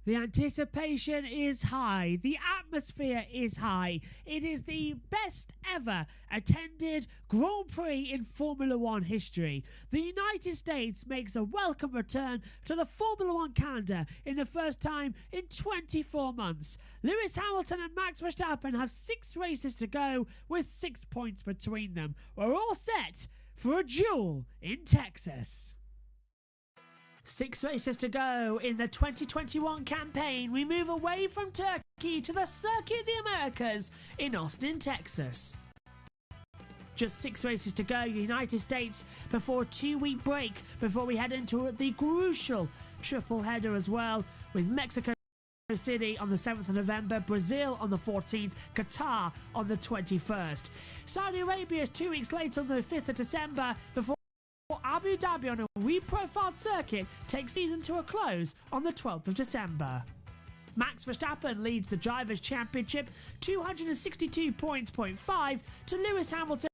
The anticipation is high. The atmosphere is high. It is the best ever attended Grand Prix in Formula One history. The United States makes a welcome return to the Formula One calendar in the first time in 24 months. Lewis Hamilton and Max Verstappen have 6 races to go with 6 points between them. We're all set for a duel in Texas. 6 races to go in the 2021 campaign. We move away from Turkey to the Circuit of the Americas in Austin, Texas. Just 6 races to go, United States, before a 2-week break before we head into the crucial triple header as well, with Mexico City on the 7th of November, Brazil on the 14th, Qatar on the 21st. Saudi Arabia is 2 weeks later on the 5th of December before Abu Dhabi on a reprofiled circuit takes season to a close on the 12th of December. Max Verstappen leads the Drivers' Championship 262 points, 0.5 to Lewis Hamilton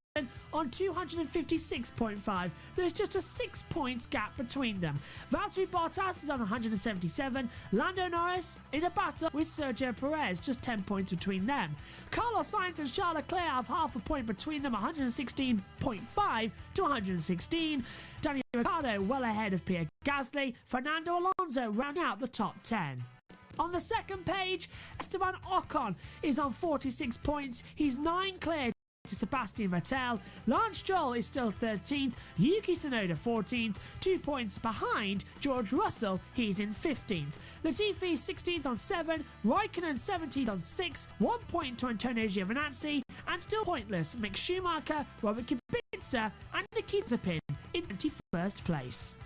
on 256.5. There's just a 6 points gap between them. Valtteri Bottas is on 177. Lando Norris in a battle with Sergio Perez, just 10 points between them. Carlos Sainz and Charles Leclerc have half a point between them, 116.5 to 116. Daniel Ricciardo well ahead of Pierre Gasly. Fernando Alonso round out the top 10. On the second page, Esteban Ocon is on 46 points. He's 9 clear to Sebastian Vettel. Lance Stroll is still 13th, Yuki Tsunoda 14th, 2 points behind George Russell, he's in 15th. Latifi 16th on 7, Raikkonen 17th on 6, 1 point to Antonio Giovinazzi, and still pointless Mick Schumacher, Robert Kubica and Nikita Mazepin in 21st place.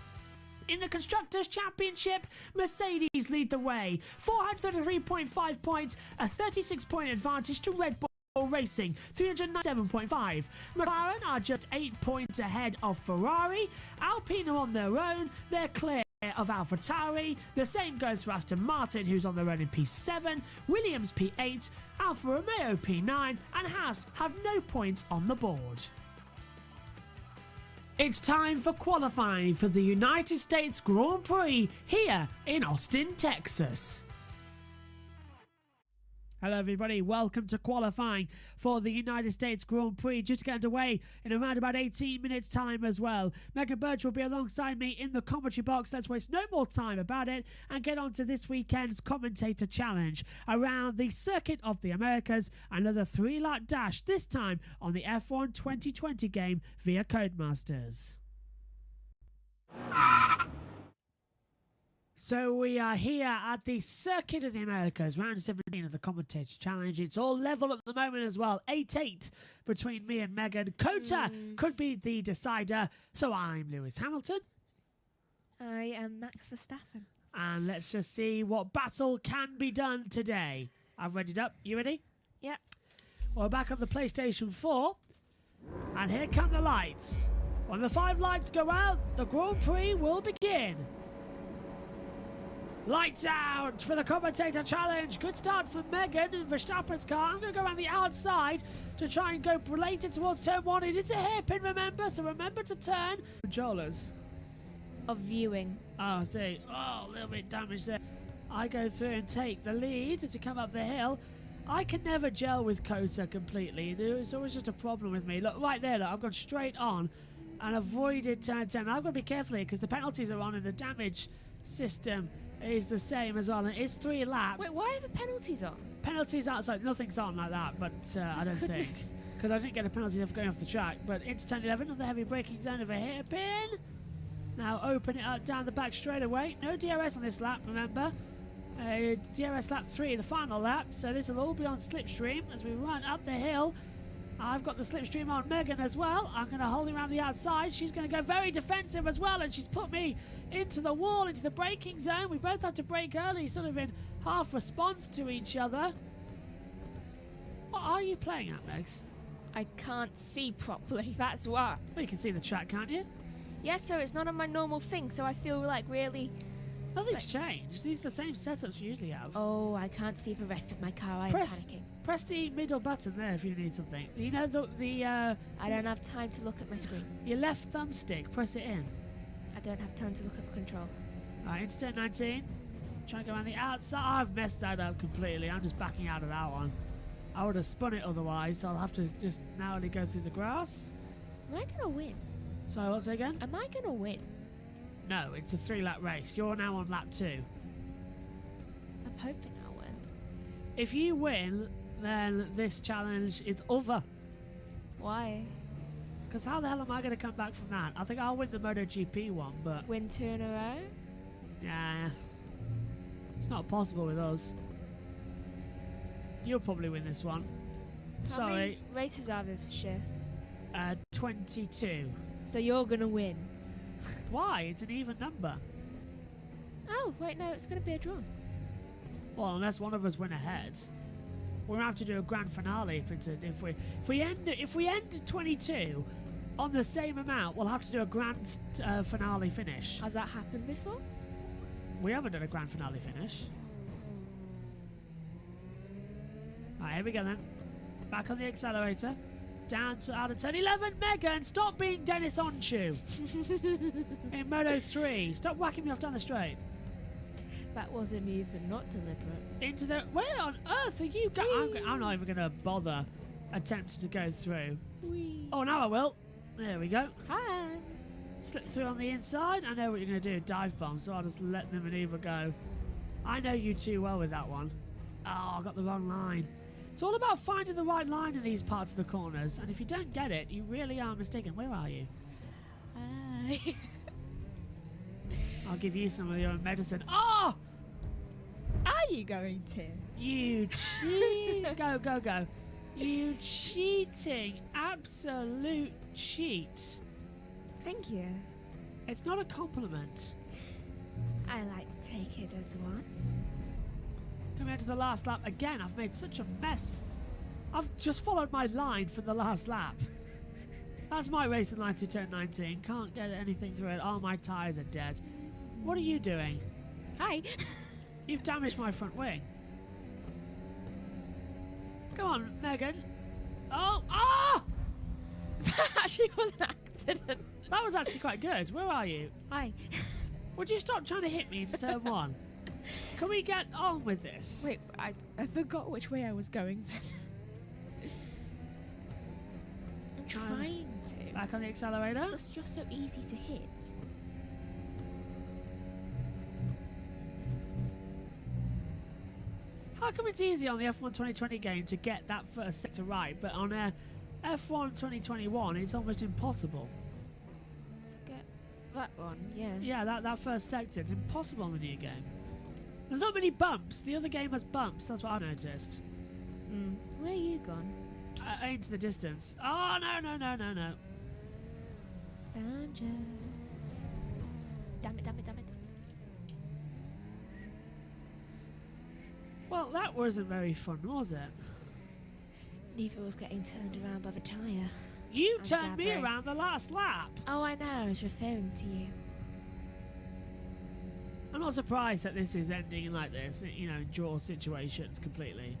In the Constructors' Championship, Mercedes lead the way, 433.5 points, a 36-point advantage to Red Bull Racing, 397.5. McLaren are just 8 points ahead of Ferrari. Alpine are on their own, they're clear of AlphaTauri. The same goes for Aston Martin, who's on their own in P7, Williams P8, Alfa Romeo P9, and Haas have no points on the board. It's time for qualifying for the United States Grand Prix here in Austin, Texas. Hello everybody, welcome to qualifying for the United States Grand Prix, just to get underway in around about 18 minutes time as well. Megan Birch will be alongside me in the commentary box. Let's waste no more time about it and get on to this weekend's commentator challenge around the Circuit of the Americas. Another 3-lap dash, this time on the F1 2020 game via Codemasters. So we are here at the Circuit of the Americas, round 17 of the Commentator Challenge. It's all level at the moment as well, 8-8 between me and Megan. Kota could be the decider, so I'm Lewis Hamilton. I am Max Verstappen. And let's just see what battle can be done today. I've read it up. You ready? Yeah. We're back on the PlayStation 4, and here come the lights. When the 5 lights go out, the Grand Prix will begin. Lights out for the Commentator Challenge. Good start for Megan in Verstappen's car. I'm going to go around the outside to try and go related towards turn 1. It is a hairpin, remember, so remember to turn. Controllers. Of viewing. Oh, see. Oh, a little bit damaged there. I go through and take the lead as we come up the hill. I can never gel with Kota completely. It's always just a problem with me. Look, right there, look, I've gone straight on and avoided turn 10. I've got to be careful here because the penalties are on and the damage system is the same as well, and it's 3 laps. Wait, why are the penalties on? Penalties outside, nothing's on like that, but I don't think. Because I didn't get a penalty for going off the track. But into turn 11 of the heavy braking zone of a hairpin. Now open it up down the back straight away. No DRS on this lap, remember. DRS lap 3, the final lap. So this will all be on slipstream as we run up the hill. I've got the slipstream on Megan as well. I'm going to hold her around the outside. She's going to go very defensive as well, and she's put me into the wall, into the braking zone. We both have to brake early, sort of in half response to each other. What are you playing at, Megs? I can't see properly, that's why. Well, you can see the track, can't you? Yeah, so it's not on my normal thing, so I feel like really... Nothing's changed. These are the same setups we usually have. Oh, I can't see the rest of my car. I'm panicking. Press the middle button there if you need something. You know the I don't have time to look at my screen. Your left thumbstick, press it in. I don't have time to look at the control. Right, into turn 19. Try and go around the outside. I've messed that up completely. I'm just backing out of that one. I would have spun it otherwise, so I'll have to just narrowly go through the grass. Am I gonna win? So what's it again? Am I gonna win? No, it's a 3-lap race. You're now on lap 2. I'm hoping I'll win. If you win, then this challenge is over. Why? Because how the hell am I going to come back from that? I think I'll win the MotoGP one, but... Win 2 in a row? Yeah. It's not possible with us. You'll probably win this one. How many Sorry. races are there for sure? 22. So you're gonna win. Why? It's an even number. Oh, wait, no, it's gonna be a draw. Well, unless one of us win ahead. We're going to have to do a grand finale if we end at 22 on the same amount, we'll have to do a grand finale finish. Has that happened before? We haven't done a grand finale finish. Alright, here we go then. Back on the accelerator. Down to out of 10. 11, Megan, stop being Dennis Onchu. In Moto 3. Stop whacking me off down the straight. That wasn't even not deliberate. Into the... Where on earth are you going? I'm not even going to bother attempting to go through. Whee. Oh, now I will. There we go. Hi. Slip through on the inside. I know what you're going to do. Dive bomb, so I'll just let the maneuver go. I know you too well with that one. Oh, I got the wrong line. It's all about finding the right line in these parts of the corners, and if you don't get it, you really are mistaken. Where are you? Hi. I'll give you some of your own medicine. Oh! Are you going to? You cheat. Go, go, go. You cheating. Absolute cheat. Thank you. It's not a compliment. I like to take it as one. Coming into the last lap again, I've made such a mess. I've just followed my line for the last lap. That's my racing line through turn 19. Can't get anything through it. Oh, my tyres are dead. What are you doing? Hi. You've damaged my front wing. Come on, Megan. Oh, ah! That actually was an accident. That was actually quite good. Where are you? Hi. Would you stop trying to hit me into turn 1? Can we get on with this? Wait, I forgot which way I was going. I'm trying to. Back on the accelerator. It's just so easy to hit. How come it's easy on the F1 2020 game to get that first sector right, but on F1 2021 it's almost impossible? To get that one, yeah. Yeah, that first sector, it's impossible in the new game. There's not many bumps. The other game has bumps. That's what I noticed. Where are you gone? Into the distance. Oh, no, no, no, no, no. Found you. Damn it, damn it, damn it. Well, that wasn't very fun, was it? Neither was getting turned around by the tyre. You I'm turned me gathering. around the last lap. Oh, I know. I was referring to you. I'm not surprised that this is ending like this, you know, draw situations completely.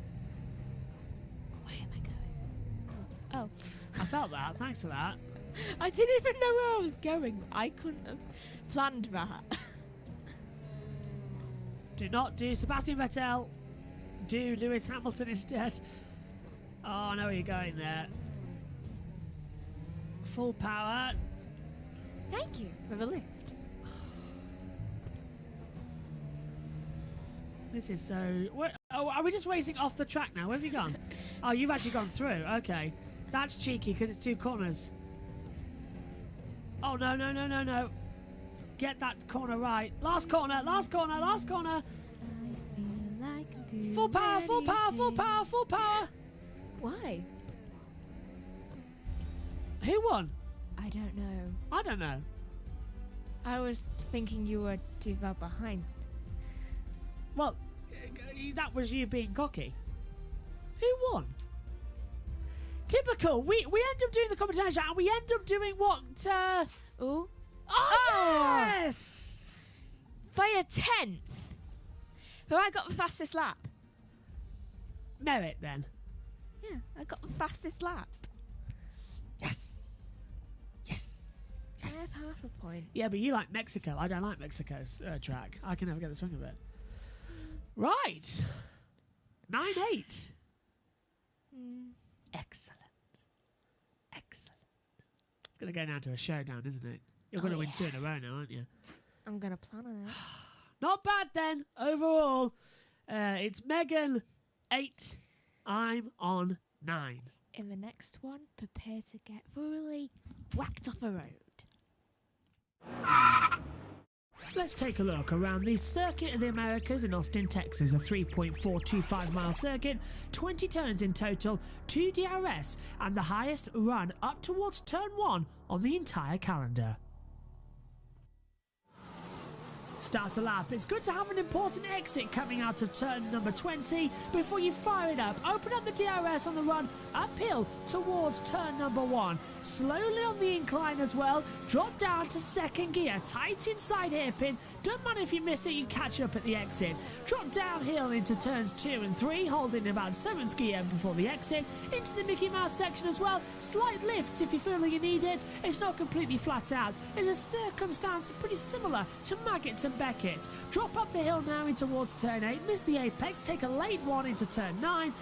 Where am I going? Oh. I felt that. Thanks for that. I didn't even know where I was going. I couldn't have planned that. Do not do Sebastian Vettel. Do Lewis Hamilton instead. Oh, I know where you're going there. Full power. Thank you for the lift. This is so... Oh, are we just racing off the track now? Where have you gone? Oh, you've actually gone through. Okay. That's cheeky because it's 2 corners. Oh, no, no, no, no, no. Get that corner right. Last corner, last corner, last corner. I feel like I do Full power, full power, full anything. power, full power. Why? Who won? I don't know. I don't know. I was thinking you were too far behind. Well, that was you being cocky. Who won? Typical. We end up doing the competition and we end up doing what? Ooh. Oh, yes! By a 10th. Who I got the fastest lap? Merit then. Yeah, I got the fastest lap. Yes. Yes. I have Yes. half a point. Yeah, but you like Mexico. I don't like Mexico's track. I can never get the swing of it. Right. 9-8. Excellent. Excellent. It's going to go down to a showdown, isn't it? You're going to win 2 in a row now, aren't you? I'm going to plan on it. Not bad then, overall. It's Megan 8. I'm on 9. In the next one, prepare to get thoroughly whacked off a road. Let's take a look around the Circuit of the Americas in Austin, Texas, a 3.425-mile circuit, 20 turns in total, 2 DRS, and the highest run up towards turn 1 on the entire calendar. Start a lap. It's good to have an important exit coming out of turn number 20 before you fire it up. Open up the DRS on the run uphill towards turn number 1. Slowly on the incline as well. Drop down to second gear. Tight inside hairpin. Don't mind if you miss it, you catch up at the exit. Drop downhill into turns 2 and 3, holding about 7th gear before the exit. Into the Mickey Mouse section as well. Slight lift if you feel like you need it. It's not completely flat out. It's a circumstance pretty similar to Maggots and Beckett. Drop up the hill now in towards turn 8, miss the apex, take a late one into turn 9,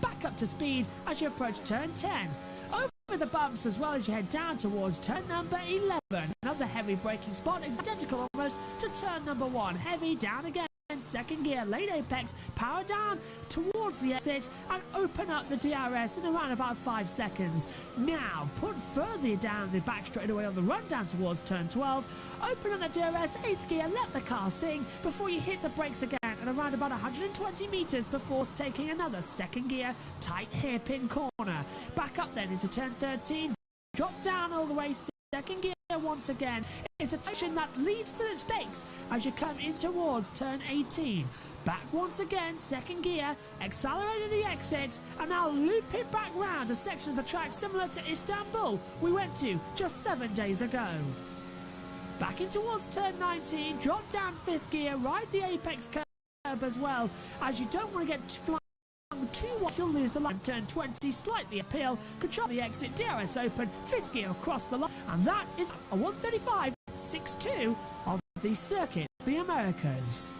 back up to speed as you approach turn 10. Over the bumps as well as you head down towards turn number 11. Another heavy braking spot, identical almost to turn number 1. Heavy down again. Second gear, late apex, power down towards the exit and open up the DRS in around about 5 seconds. Now, put further down the back straightaway on the run down towards turn 12. Open up the DRS, 8th gear, let the car sing before you hit the brakes again at around about 120 metres before taking another second gear, tight hairpin corner. Back up then into turn 13, drop down all the way, second gear once again. It's a section that leads to the stakes as you come in towards turn 18. Back once again, second gear, accelerating the exit, and now loop it back round a section of the track similar to Istanbul we went to just 7 days ago. Back in towards turn 19, drop down 5th gear, ride the apex curb as well, as you don't want to get flying too wide, you'll lose the line. Turn 20, slightly uphill, control the exit, DRS open, 5th gear across the line, and that is a 135.62 of the Circuit of the Americas.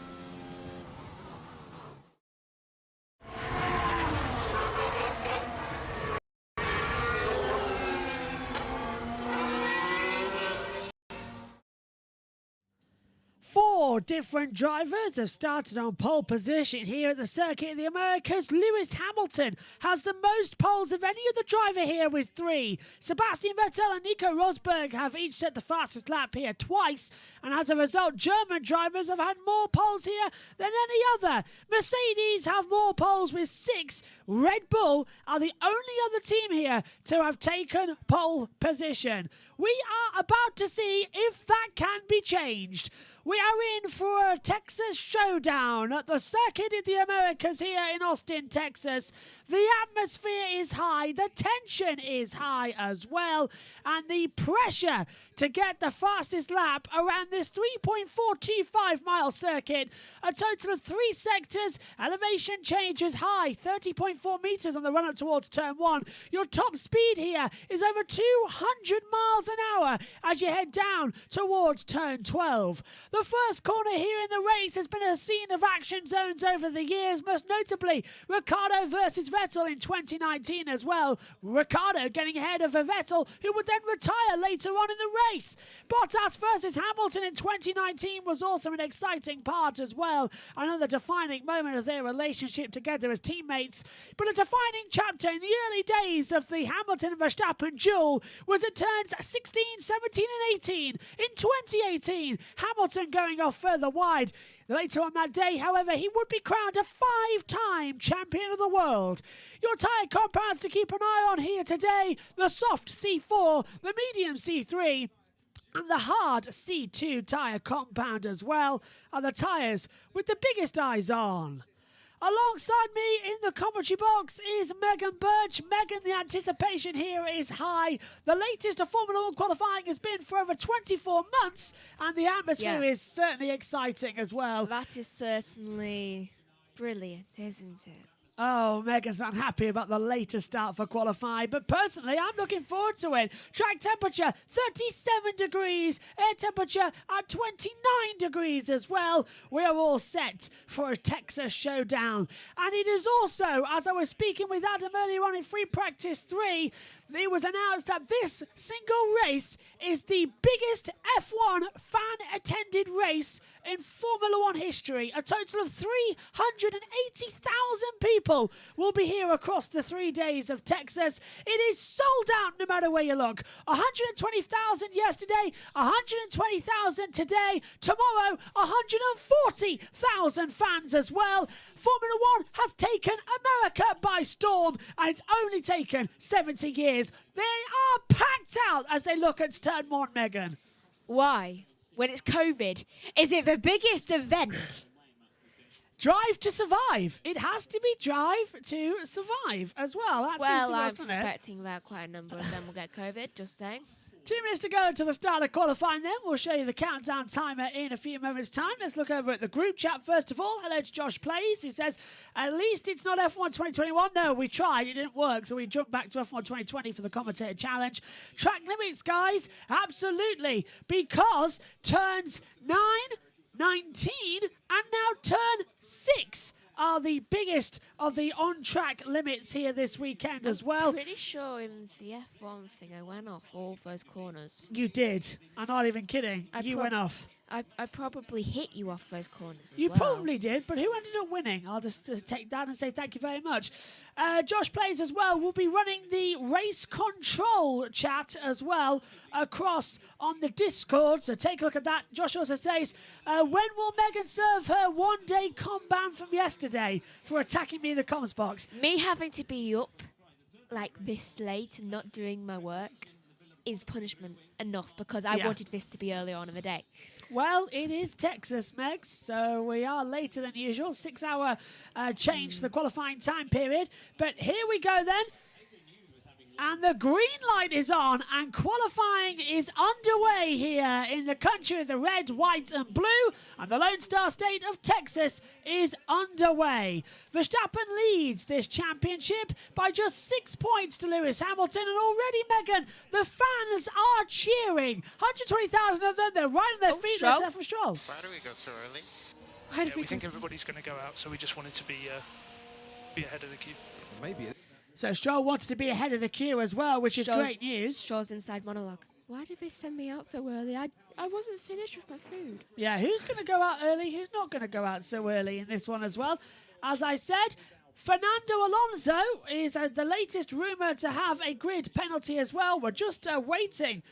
Four different drivers have started on pole position here at the Circuit of the Americas. Lewis Hamilton has the most poles of any other driver here with 3. Sebastian Vettel and Nico Rosberg have each set the fastest lap here twice, and as a result, German drivers have had more poles here than any other. Mercedes have more poles with 6. Red Bull are the only other team here to have taken pole position. We are about to see if that can be changed. We are in for a Texas showdown at the Circuit of the Americas here in Austin, Texas. The atmosphere is high, the tension is high as well, and the pressure to get the fastest lap around this 3.425-mile circuit. A total of 3 sectors, elevation change is high, 30.4 metres on the run-up towards turn 1. Your top speed here is over 200 miles an hour as you head down towards turn 12. The first corner here in the race has been a scene of action zones over the years, most notably Ricciardo versus Vettel in 2019 as well. Ricciardo getting ahead of Vettel, who would then retire later on in the race. Bottas versus Hamilton in 2019 was also an exciting part as well. Another defining moment of their relationship together as teammates. But a defining chapter in the early days of the Hamilton-Verstappen duel was at turns 16, 17 and 18. In 2018, Hamilton going off further wide. Later on that day, however, he would be crowned a 5-time champion of the world. Your tyre compounds to keep an eye on here today: the soft C4, the medium C3, and the hard C2 tyre compound as well are the tyres with the biggest eyes on. Alongside me in the commentary box is Megan Birch. Megan, the anticipation here is high. The latest of Formula 1 qualifying has been for over 24 months, and the atmosphere is certainly exciting as well. That is certainly brilliant, isn't it? Oh, Megan's not happy about the later start for qualifying, but personally, I'm looking forward to it. Track temperature, 37 degrees. Air temperature at 29 degrees as well. We are all set for a Texas showdown. And it is also, as I was speaking with Adam earlier on in Free Practice 3, it was announced that this single race is the biggest F1 fan-attended race in Formula One history. A total of 380,000 people will be here across the 3 days of Texas. It is sold out no matter where you look. 120,000 yesterday, 120,000 today, tomorrow 140,000 fans as well. Formula One has taken America by storm, and it's only taken 70 years. They are packed out as they look at turn one, Megan. Why? When it's COVID, is it the biggest event? Drive to survive. It has to be drive to survive as well. That seems to I'm work, doesn't it? suspecting that quite a number of them will get COVID, just saying. 2 minutes to go to the start of qualifying then. We'll show you the countdown timer in a few moments' time. Let's look over at the group chat first of all. Hello to Josh Plays, who says, at least it's not F1 2021. No, we tried. It didn't work, so we jumped back to F1 2020 for the commentator challenge. Track limits, guys. Absolutely. Because turns 9, 19, and now turn 6 are the biggest of the on-track limits here this weekend as well. I'm pretty sure in the F1 thing I went off all those corners. You did. I'm not even kidding. You went off. I probably hit you off those corners as You well. probably did, but who ended up winning? I'll just take that and say thank you very much. Josh Plays as well. We'll be running the race control chat as well across on the Discord, so take a look at that. Josh also says, when will Megan serve her one-day com ban from yesterday for attacking me in the comms box? Me having to be up like this late and not doing my work is punishment enough because I wanted this to be early on in the day. Well, it is Texas, Megs, so we are later than usual. 6-hour change to the qualifying time period. But here we go then. And the green light is on, and qualifying is underway here in the country of the red, white and blue, and the Lone Star State of Texas is underway. Verstappen leads this championship by just 6 points to Lewis Hamilton, and already, Megan, the fans are cheering. 120,000 of them, they're right on their feet. Let's hear from Stroll. Why do we go so early? We think everybody's going to go out, so we just wanted to be ahead of the queue. Maybe. So Stroll wants to be ahead of the queue as well, which is Stroll's- great news. Stroll's inside monologue. Why did they send me out so early? I wasn't finished with my food. Yeah, who's going to go out early? Who's not going to go out so early in this one as well? As I said, Fernando Alonso is the latest rumour to have a grid penalty as well. We're just waiting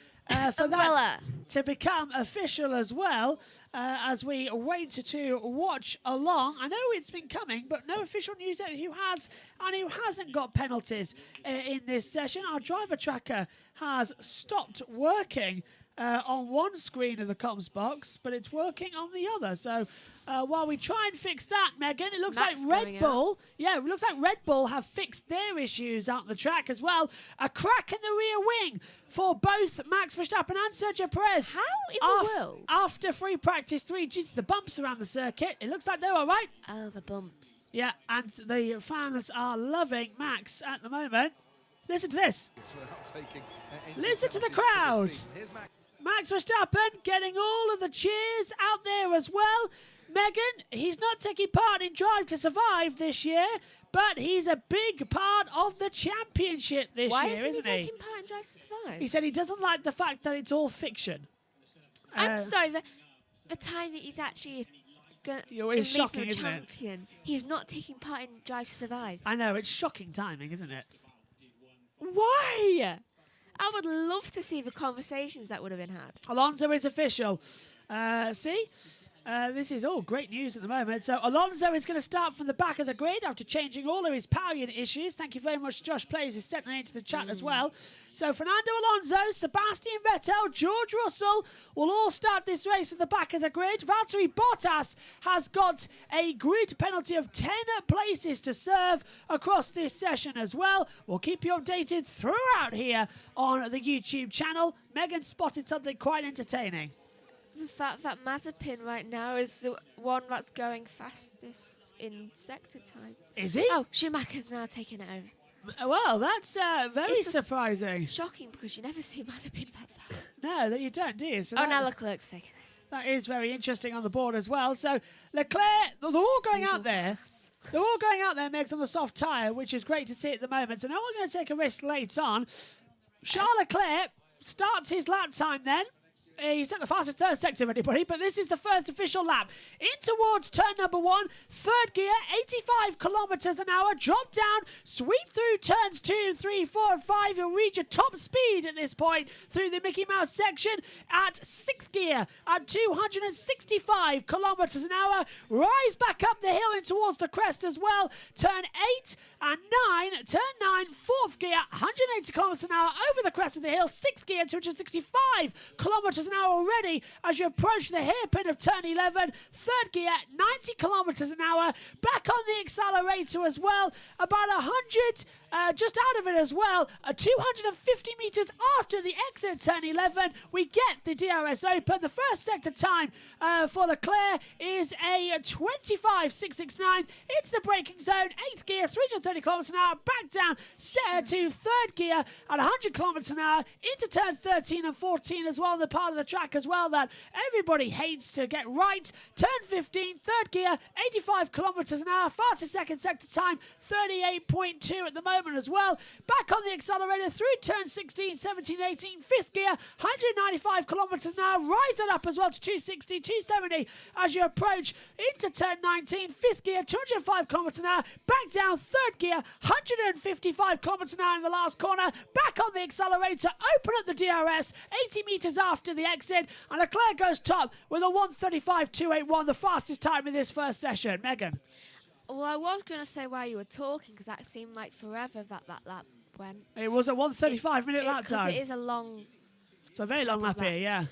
for that to become official as well, as we wait to watch along. I know it's been coming, but no official news yet who has and who hasn't got penalties in this session. Our driver tracker has stopped working on one screen of the comms box, but it's working on the other. So while we try and fix that, Megan, it looks Max like Red going Bull, it looks like Red Bull have fixed their issues out the track as well. A crack in the rear wing for both Max Verstappen and Sergio Perez. How in the world? After free practice 3, due to the bumps around the circuit, it looks like they're all right. Oh, the bumps. Yeah, and the fans are loving Max at the moment. Listen to this. Listen to the crowd. Max Verstappen getting all of the cheers out there as well. Megan, he's not taking part in Drive to Survive this year, but he's a big part of the championship this year, isn't he? Why isn't he taking part in Drive to Survive? He said he doesn't like the fact that it's all fiction. I'm sorry, the time that he's actually It's shocking, isn't it? champion, he's not taking part in Drive to Survive. I know, it's shocking timing, isn't it? Why? I would love to see the conversations that would have been had. Alonso is official. This is all great news at the moment. So Alonso is going to start from the back of the grid after changing all of his power unit issues. Thank you very much, Josh Plays, who sent that into the chat as well. So Fernando Alonso, Sebastian Vettel, George Russell will all start this race at the back of the grid. Valtteri Bottas has got a grid penalty of 10 places to serve across this session as well. We'll keep you updated throughout here on the YouTube channel. Megan spotted something quite entertaining. the fact that Mazepin right now is the one that's going fastest in sector time. Is he? Oh, Schumacher's now taking it over. Well, that's very It's just surprising. Shocking because you never see Mazepin like that. No, that you don't, do you? So Oh, now Leclerc's taking it. that is very interesting on the board as well. So Leclerc, they're all going out there. They're all going out there, Megs, on the soft tyre, which is great to see at the moment. So now we're going to take a risk late on. Charles Leclerc starts his lap time then. He's at the fastest third sector of anybody, but this is the first official lap. In towards turn number 1, third gear, 85 kilometres an hour, drop down, sweep through turns 2, 3, 4 and 5. You'll reach your top speed at this point through the Mickey Mouse section at 6th gear at 265 kilometres an hour. Rise back up the hill in towards the crest as well. Turn 8 and 9, turn 9, 4th gear, 180 kilometres an hour over the crest of the hill. 6th gear, 265 kilometres an hour already as you approach the hairpin of turn 11. Third gear, 90 kilometres an hour. Back on the accelerator as well. About 100, just out of it as well. 250 metres after the exit turn 11, we get the DRS open. The first sector time for Leclerc is a 25.669. It's the braking zone. 8th gear, 330 kilometres an hour. Back down, set to third gear at 100 kilometres an hour. Into turns 13 and 14 as well. The part of the track as well that everybody hates to get right. Turn 15, third gear, 85 kilometres an hour. Fastest second sector time, 38.2 at the moment as well. Back on the accelerator through turn 16, 17, 18, fifth gear, 195 kilometres an hour. Rise it up as well to 260, 270 as you approach into turn 19, fifth gear, 205 kilometres an hour. Back down third gear, 155 kilometres an hour in the last corner. Back on the accelerator, open at the DRS, 80 metres after the exit, and Leclerc goes top with a 1:35.281, the fastest time in this first session. Megan. Well, I was going to say while you were talking, because that seemed like forever that lap went. It was a 1:35-minute lap time. Because it is a long... It's a very long lap here, yeah.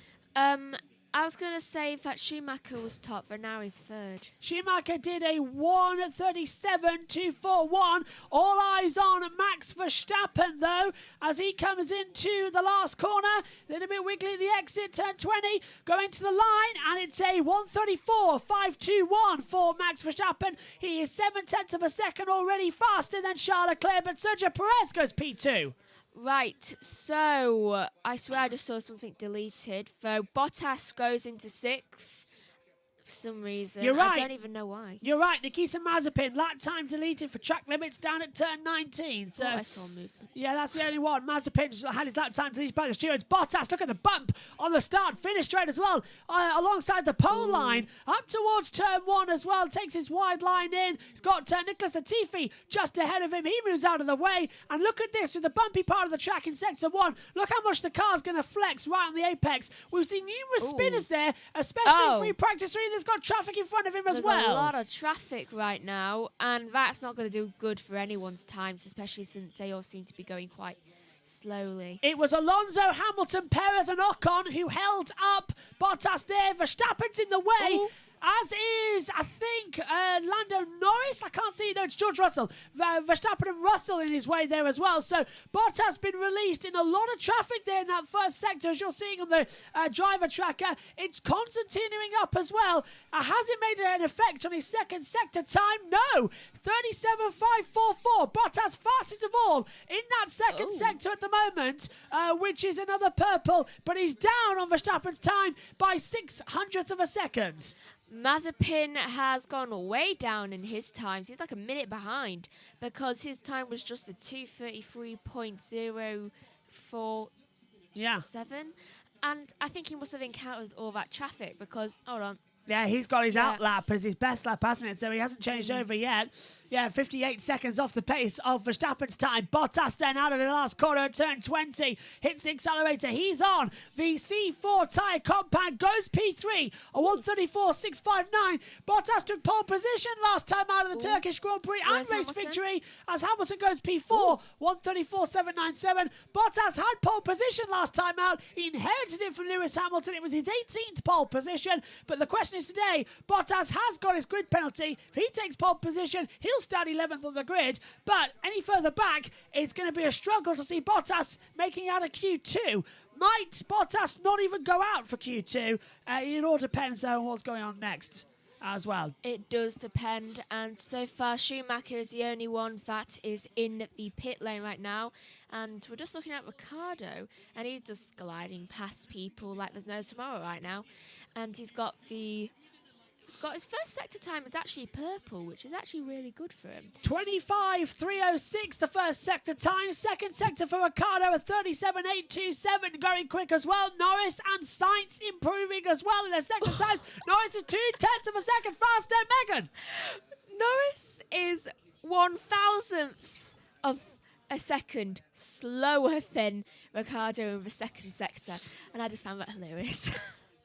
I was going to say that Schumacher was top, but now he's third. Schumacher did a 1:37.241. All eyes on Max Verstappen, though, as he comes into the last corner. A little bit wiggly at the exit, turn 20, going to the line, and it's a 1:34.521 for Max Verstappen. He is 7/10 of a second already faster than Charles Leclerc, but Sergio Perez goes P2. Right, so I swear I just saw something deleted. So Bottas goes into 6th for some reason. You're right. I don't even know why. You're right, Nikita Mazepin, lap time deleted for track limits down at turn 19. So I saw movement. Yeah, that's the only one. Mazepin had his lap time deleted by the stewards. Bottas, look at the bump on the start finish straight as well, alongside the pole line, up towards turn 1 as well. Takes his wide line in. He's got Nicholas Latifi just ahead of him. He moves out of the way, and look at this with the bumpy part of the track in sector 1. Look how much the car's going to flex right on the apex. We've seen numerous spinners there, especially free practice 3. There's got traffic in front of him as well. There's a lot of traffic right now, and that's not going to do good for anyone's times, especially since they all seem to be going quite slowly. It was Alonso, Hamilton, Perez and Ocon who held up Bottas there. Verstappen's in the way. Ooh. As is, I think, Lando Norris. I can't see. No, it's George Russell. Verstappen and Russell in his way there as well. So Bottas been released in a lot of traffic there in that first sector, as you're seeing on the driver tracker. It's continuing up as well. Has it made an effect on his second sector time? No. 37.544. Bottas fastest of all in that second sector at the moment, which is another purple. But he's down on Verstappen's time by 0.06 of a second. Mazepin has gone way down in his times. He's like a minute behind because his time was just a 2:33.047. Yeah. And I think he must have encountered all that traffic because, hold on. Yeah, he's got his out lap as his best lap, hasn't it? So he hasn't changed over yet. Yeah, 58 seconds off the pace of Verstappen's time. Bottas then out of the last corner at turn 20. Hits the accelerator. He's on. The C4 tyre compound goes P3. A 1:34.659. Bottas took pole position last time out of the Turkish Grand Prix and race victory as Hamilton goes P4. 1:34.797. Bottas had pole position last time out. He inherited it from Lewis Hamilton. It was his 18th pole position. But the question is today, Bottas has got his grid penalty. If he takes pole position, he'll start 11th on the grid, but any further back, it's going to be a struggle to see Bottas making out of Q2. Might Bottas not even go out for Q2? It all depends, though, on what's going on next as well. It does depend, and so far Schumacher is the only one that is in the pit lane right now, and we're just looking at Ricciardo, and he's just gliding past people like there's no tomorrow right now, and he's got his first sector time is actually purple, which is actually really good for him. 25.306, the first sector time. Second sector for Ricciardo at 37.827, going quick as well. Norris and Sainz improving as well in their sector times. Norris is 0.2 of a second faster. Megan. Norris is 1,000th of a second slower than Ricciardo in the second sector, and I just found that hilarious.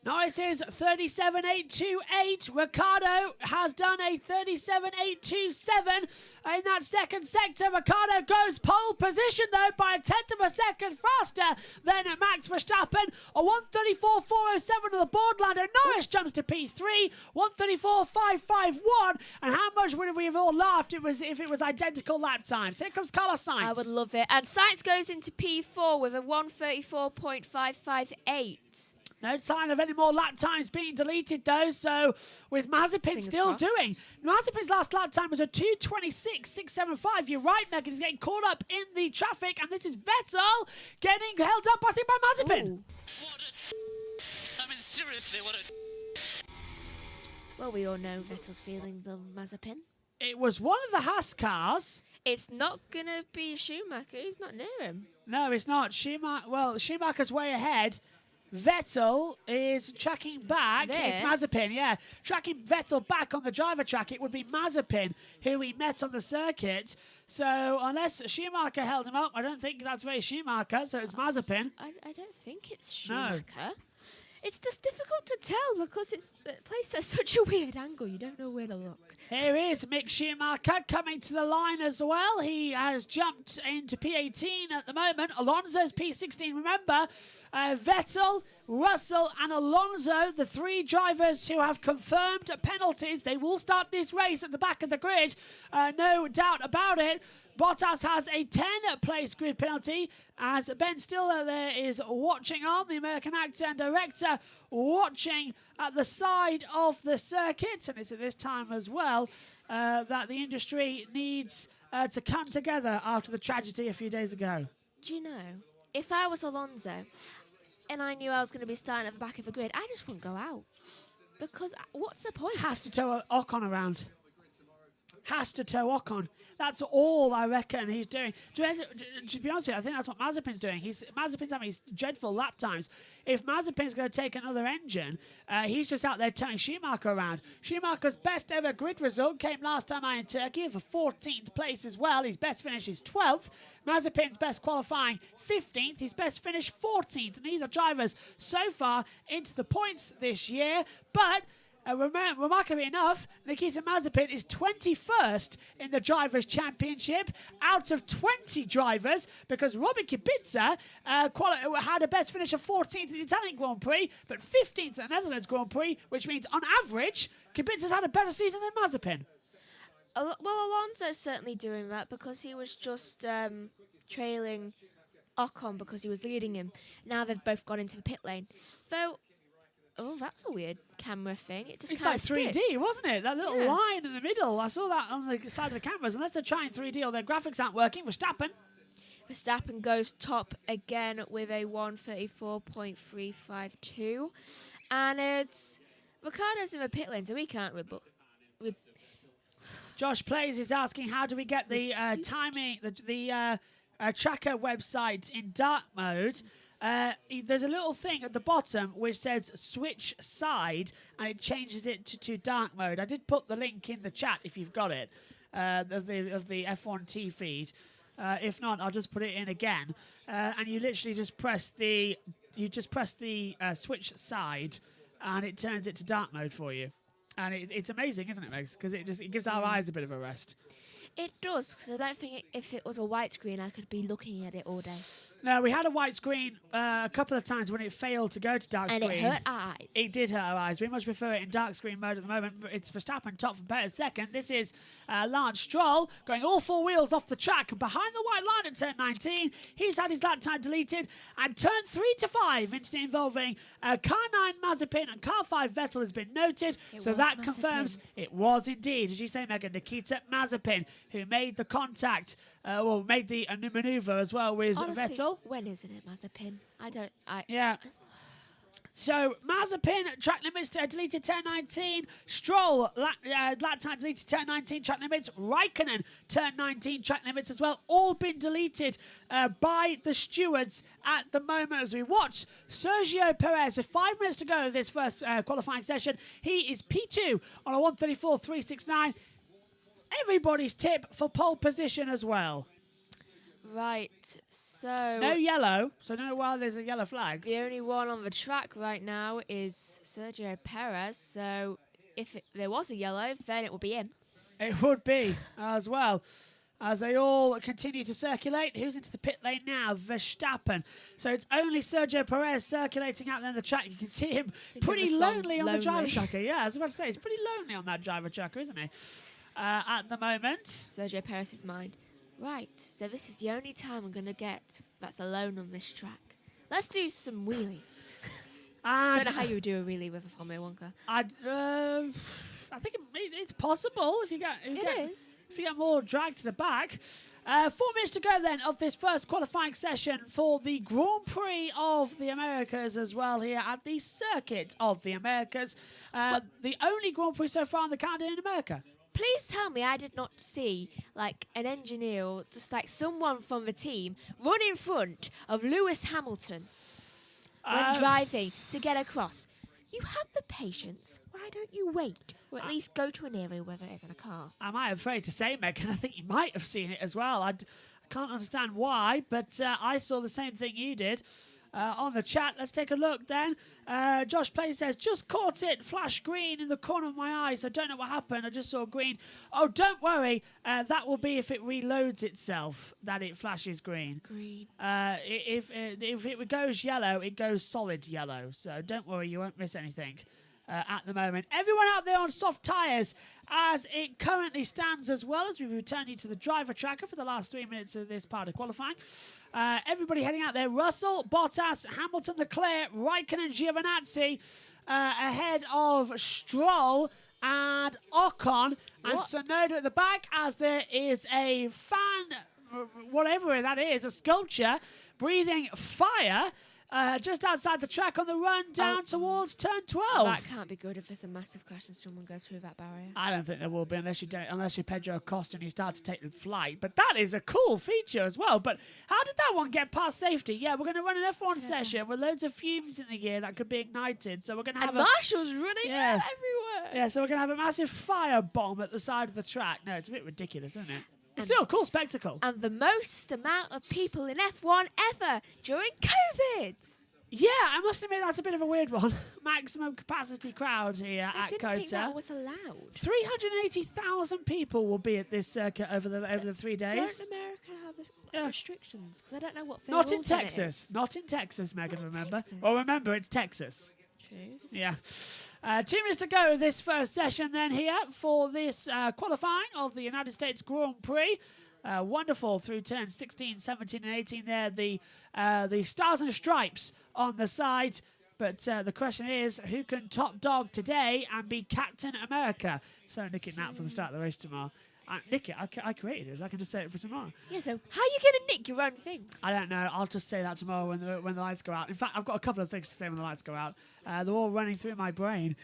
Norris is 37.828. Ricciardo has done a 37.827 in that second sector. Ricciardo goes pole position, though, by a tenth of a second faster than Max Verstappen. A 134.407 on the board ladder. Norris jumps to P3, 134.551. And how much would we have all laughed if it was identical lap times? Here comes Carlos Sainz. I would love it. And Sainz goes into P4 with a 134.558. No sign of any more lap times being deleted, though. So, with Mazepin still doing. Mazepin's last lap time was a 2:26.675. You're right, Megan. He's getting caught up in the traffic. And this is Vettel getting held up, I think, by Mazepin. I mean, seriously, what a... Well, we all know Vettel's feelings of Mazepin. It was one of the Haas cars. It's not going to be Schumacher. He's not near him. No, it's not. Schumacher's way ahead. Vettel is tracking back. There. It's Mazepin, yeah. Tracking Vettel back on the driver track. It would be Mazepin who we met on the circuit. So unless Schumacher held him up, I don't think that's very Schumacher. So it's Mazepin. I don't think it's Schumacher. No. It's just difficult to tell because the place has such a weird angle. You don't know where to look. Here is Mick Schumacher coming to the line as well. He has jumped into P18 at the moment. Alonso's P16. Remember, Vettel, Russell and Alonso, the three drivers who have confirmed penalties. They will start this race at the back of the grid. No doubt about it. Bottas has a 10-place grid penalty as Ben Stiller there is watching on, the American actor and director, watching at the side of the circuit. And it's at this time as well that the industry needs to come together after the tragedy a few days ago. Do you know, if I was Alonso and I knew I was going to be starting at the back of the grid, I just wouldn't go out. Because what's the point? Has to tow Ocon around. Has to tow Ocon. That's all I reckon he's doing. To be honest with you, I think that's what Mazepin's doing. Mazepin's having these dreadful lap times. If Mazepin's going to take another engine, he's just out there towing Schumacher around. Schumacher's best ever grid result came last time out in Turkey for 14th place as well. His best finish is 12th. Mazepin's best qualifying 15th. His best finish 14th. Neither drivers so far into the points this year, but remarkably enough, Nikita Mazepin is 21st in the Drivers' Championship out of 20 drivers because Robin Kubica had a best finish of 14th in the Italian Grand Prix, but 15th at the Netherlands Grand Prix, which means on average, Kubica's had a better season than Mazepin. Well, Alonso's certainly doing that because he was just trailing Ocon because he was leading him. Now they've both gone into the pit lane. Though, that's a weird camera thing. It's like 3D, wasn't it? That little line in the middle. I saw that on the side of the cameras. Unless they're trying 3D or their graphics aren't working. Verstappen goes top again with a 134.352. And it's Ricciardo's in the pit lane, so we can't Josh Plays is asking, how do we get the timing, the tracker website in dark mode? There's a little thing at the bottom which says switch side and it changes it to dark mode. I did put the link in the chat if you've got it of the F1T feed. If not, I'll just put it in again. And you literally just press the switch side and it turns it to dark mode for you. And it's amazing, isn't it, Megs? Because it gives our eyes a bit of a rest. It does, because I don't think if it was a white screen, I could be looking at it all day. No, we had a white screen a couple of times when it failed to go to dark And screen. it hurt our eyes. It did hurt our eyes. We much prefer it in dark screen mode at the moment. It's Verstappen top from Perez second. This is Lance Stroll going all four wheels off the track behind the white line at turn 19. He's had his lap time deleted. And turn 3 to 5, incident involving car 9 Mazepin and car 5 Vettel has been noted. So that confirms it was indeed, as you say, Megan, Nikita Mazepin who made the contact, made the manoeuvre as well with Honestly, Vettel. when isn't it Mazepin? Yeah. So, Mazepin, track limits deleted turn 19. Stroll, lap time deleted turn 19, track limits. Raikkonen, turn 19, track limits as well. All been deleted by the stewards at the moment as we watch Sergio Perez with 5 minutes to go of this first qualifying session. He is P2 on a 134.369. Everybody's tip for pole position as well. Right, so... No yellow, so I don't know why there's a yellow flag. The only one on the track right now is Sergio Perez, so if there was a yellow, then it would be him. It would be as well. As they all continue to circulate. Who's into the pit lane now? Verstappen. So it's only Sergio Perez circulating out there on the track. You can see him pretty lonely on the driver tracker. Yeah, I was about to say, he's pretty lonely on that driver tracker, isn't he? At the moment. Sergio Perez's mind. Right, so this is the only time I'm going to get that's alone on this track. Let's do some wheelies. I don't know how you would do a wheelie with a Formula 1 car. I think it's possible if you get... If you get more drag to the back. 4 minutes to go then of this first qualifying session for the Grand Prix of the Americas as well here at the Circuit of the Americas. The only Grand Prix so far in the calendar in America. Please tell me I did not see, like, an engineer or just, like, someone from the team run in front of Lewis Hamilton when driving to get across. You have the patience. Why don't you wait? Or at least go to an area where there isn't a car. Am I afraid to say, Megan? I think you might have seen it as well. I can't understand why, but I saw the same thing you did. On the chat, let's take a look then. Josh Play says, just caught it, flash green in the corner of my eye, so I don't know what happened, I just saw green. Oh, don't worry, that will be if it reloads itself, that it flashes green. If it goes yellow, it goes solid yellow, so don't worry, you won't miss anything. At the moment. Everyone out there on soft tyres as it currently stands, as well as we return you to the driver tracker for the last 3 minutes of this part of qualifying. Everybody heading out there. Russell, Bottas, Hamilton, Leclerc, Raikkonen, Giovinazzi ahead of Stroll and Ocon and Tsunoda at the back, as there is a fan, whatever that is, a sculpture breathing fire just outside the track on the run down towards turn 12. That can't be good if there's a massive crash and someone goes through that barrier. I don't think there will be unless you're Pedro Acosta and you start to take the flight. But that is a cool feature as well. But how did that one get past safety? Yeah, we're going to run an F1 session with loads of fumes in the gear that could be ignited. So we're going to have Marshall's running everywhere. Yeah, so we're going to have a massive fire bomb at the side of the track. No, it's a bit ridiculous, isn't it? It's still a cool spectacle. And the most amount of people in F1 ever during COVID. Yeah, I must admit that's a bit of a weird one. Maximum capacity crowd here at I didn't COTA. think that was allowed. 380,000 people will be at this circuit over the 3 days. Don't America have restrictions? Because I don't know what. Not in Texas. Not in Texas, Megan. Remember. Texas. Well, remember it's Texas. True. Yeah. 2 minutes to go this first session then here for this qualifying of the United States Grand Prix. Wonderful through turns 16, 17 and 18 there. The stars and stripes on the side. But the question is, who can top dog today and be Captain America? So nicking that for the start of the race tomorrow. Nick it. I created it. I can just say it for tomorrow. Yeah, so how are you going to nick your own things? I don't know. I'll just say that tomorrow when the lights go out. In fact, I've got a couple of things to say when the lights go out. They're all running through my brain.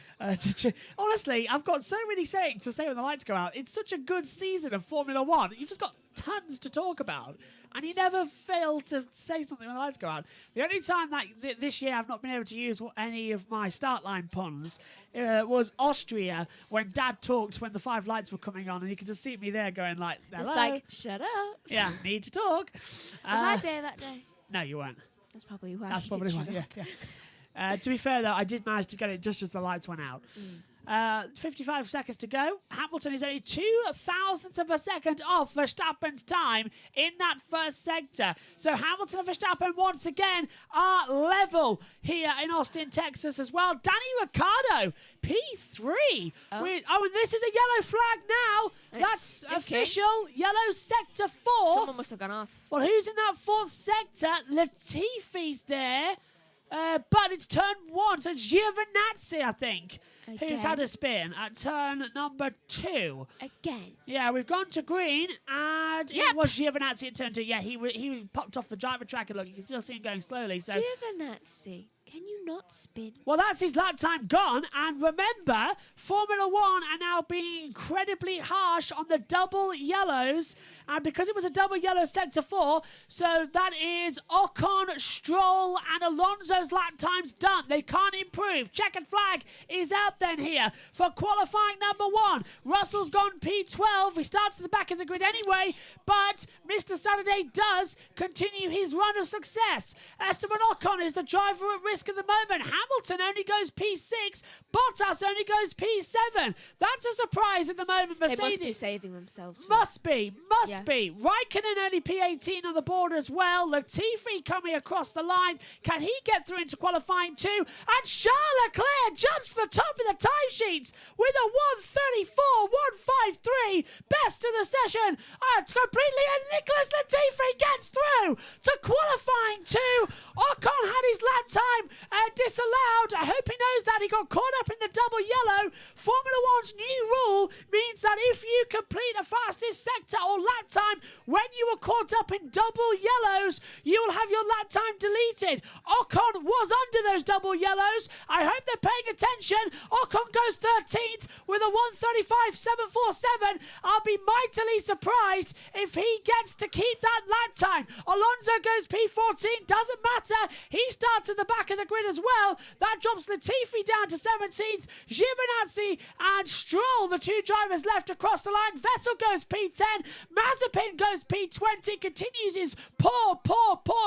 Honestly, I've got so many sayings to say when the lights go out. It's such a good season of Formula One. You've just got tons to talk about. And you never fail to say something when the lights go out. The only time that this year I've not been able to use any of my start line puns was Austria, when Dad talked when the 5 lights were coming on, and you could just see me there going like, hello. It's like, shut up. Yeah, need to talk. Was I there that day? No, you weren't. That's probably why. That's probably why, yeah. To be fair, though, I did manage to get it just as the lights went out. 55 seconds to go. Hamilton is only 0.02 of a second off Verstappen's time in that first sector. So Hamilton and Verstappen once again are level here in Austin, Texas as well. Danny Ricciardo, P3. Oh. And this is a yellow flag now. And That's it's sticking. official. Yellow sector 4. Someone must have gone off. Well, who's in that fourth sector? Latifi's there. But it's turn 1, so it's Giovinazzi, I think, who's Again. had a spin at turn number 2. Again. Yeah, we've gone to green, and Yep. it was Giovinazzi at turn 2. Yeah, he popped off the driver track, and look, you can still see him going slowly. So, Giovinazzi, can you not spin? well, that's his lap time gone. And remember, Formula One are now being incredibly harsh on the double yellows. And because it was a double yellow sector 4, so that is Ocon, Stroll, and Alonso's lap times done. They can't improve. Checkered flag is out then here for qualifying number 1. Russell's gone P12. He starts at the back of the grid anyway, but Mr. Saturday does continue his run of success. Esteban Ocon is the driver at risk at the moment. Hamilton only goes P6. Bottas only goes P7. That's a surprise at the moment. They Mercedes must be saving themselves. here. must be. Yeah. Raikkonen only P18 on the board as well. Latifi coming across the line. Can he get through into qualifying too? And Charles Leclerc jumps to the top of the timesheets with a 1:34.153. Best of the session. It's completely, and Nicholas Latifi gets through to qualifying 2. Ocon had his lap time disallowed. I hope he knows that. He got caught up in the double yellow. Formula One's new rule means that if you complete a fastest sector or lap time when you were caught up in double yellows, you will have your lap time deleted. Ocon was under those double yellows. I hope they're paying attention. Ocon goes 13th with a 1:35.747. I'll be mightily surprised if he gets to keep that lap time. Alonso goes P14. Doesn't matter. He starts at the back of the grid as well. That drops Latifi down to 17th. Giovinazzi and Stroll, the two drivers left across the line. Vettel goes P10. Mazepin goes P20, continues his poor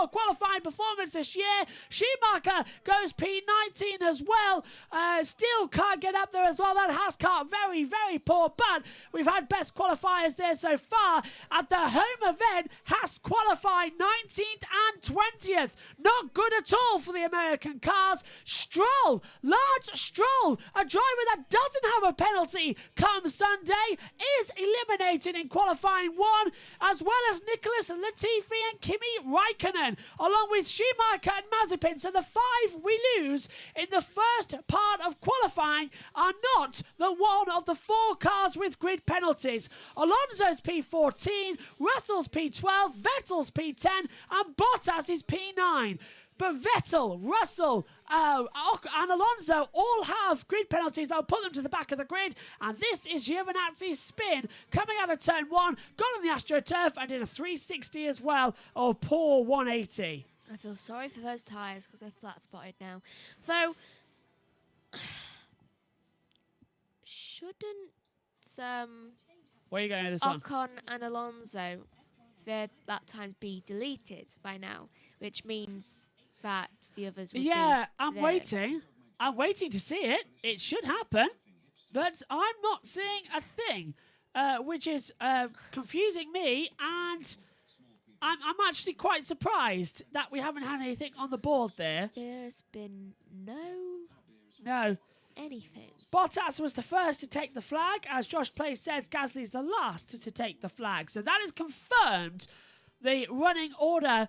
qualifying performance this year. Schumacher goes P19 as well. Still can't get up there as well. That Haas car, very, very poor, but we've had best qualifiers there so far. At the home event, Haas qualified 19th and 20th. Not good at all for the American cars. Stroll, Lance Stroll, a driver that doesn't have a penalty come Sunday, is eliminated in qualifying 1, as well as Nicholas Latifi and Kimi Raikkonen, along with Schumacher and Mazepin. So the 5 we lose in the first part of qualifying are not the one of the 4 cars with grid penalties. Alonso's P14, Russell's P12, Vettel's P10, and Bottas is P9. But Vettel, Russell, and Alonso all have grid penalties that will put them to the back of the grid. And this is Giovinazzi's spin coming out of turn 1. Got on the AstroTurf and did a 360 as well. Oh, poor 180. I feel sorry for those tyres because they're flat spotted now. Though, shouldn't Where are you going with this one? Ocon and Alonso, their lap times be deleted by now, which means that the others would be I'm there. waiting. I'm waiting to see it. It should happen. But I'm not seeing a thing, which is confusing me. And I'm actually quite surprised that we haven't had anything on the board there. There's been No. anything. Bottas was the first to take the flag. As Josh Play says, Gasly's the last to take the flag. So that is confirmed. The running order,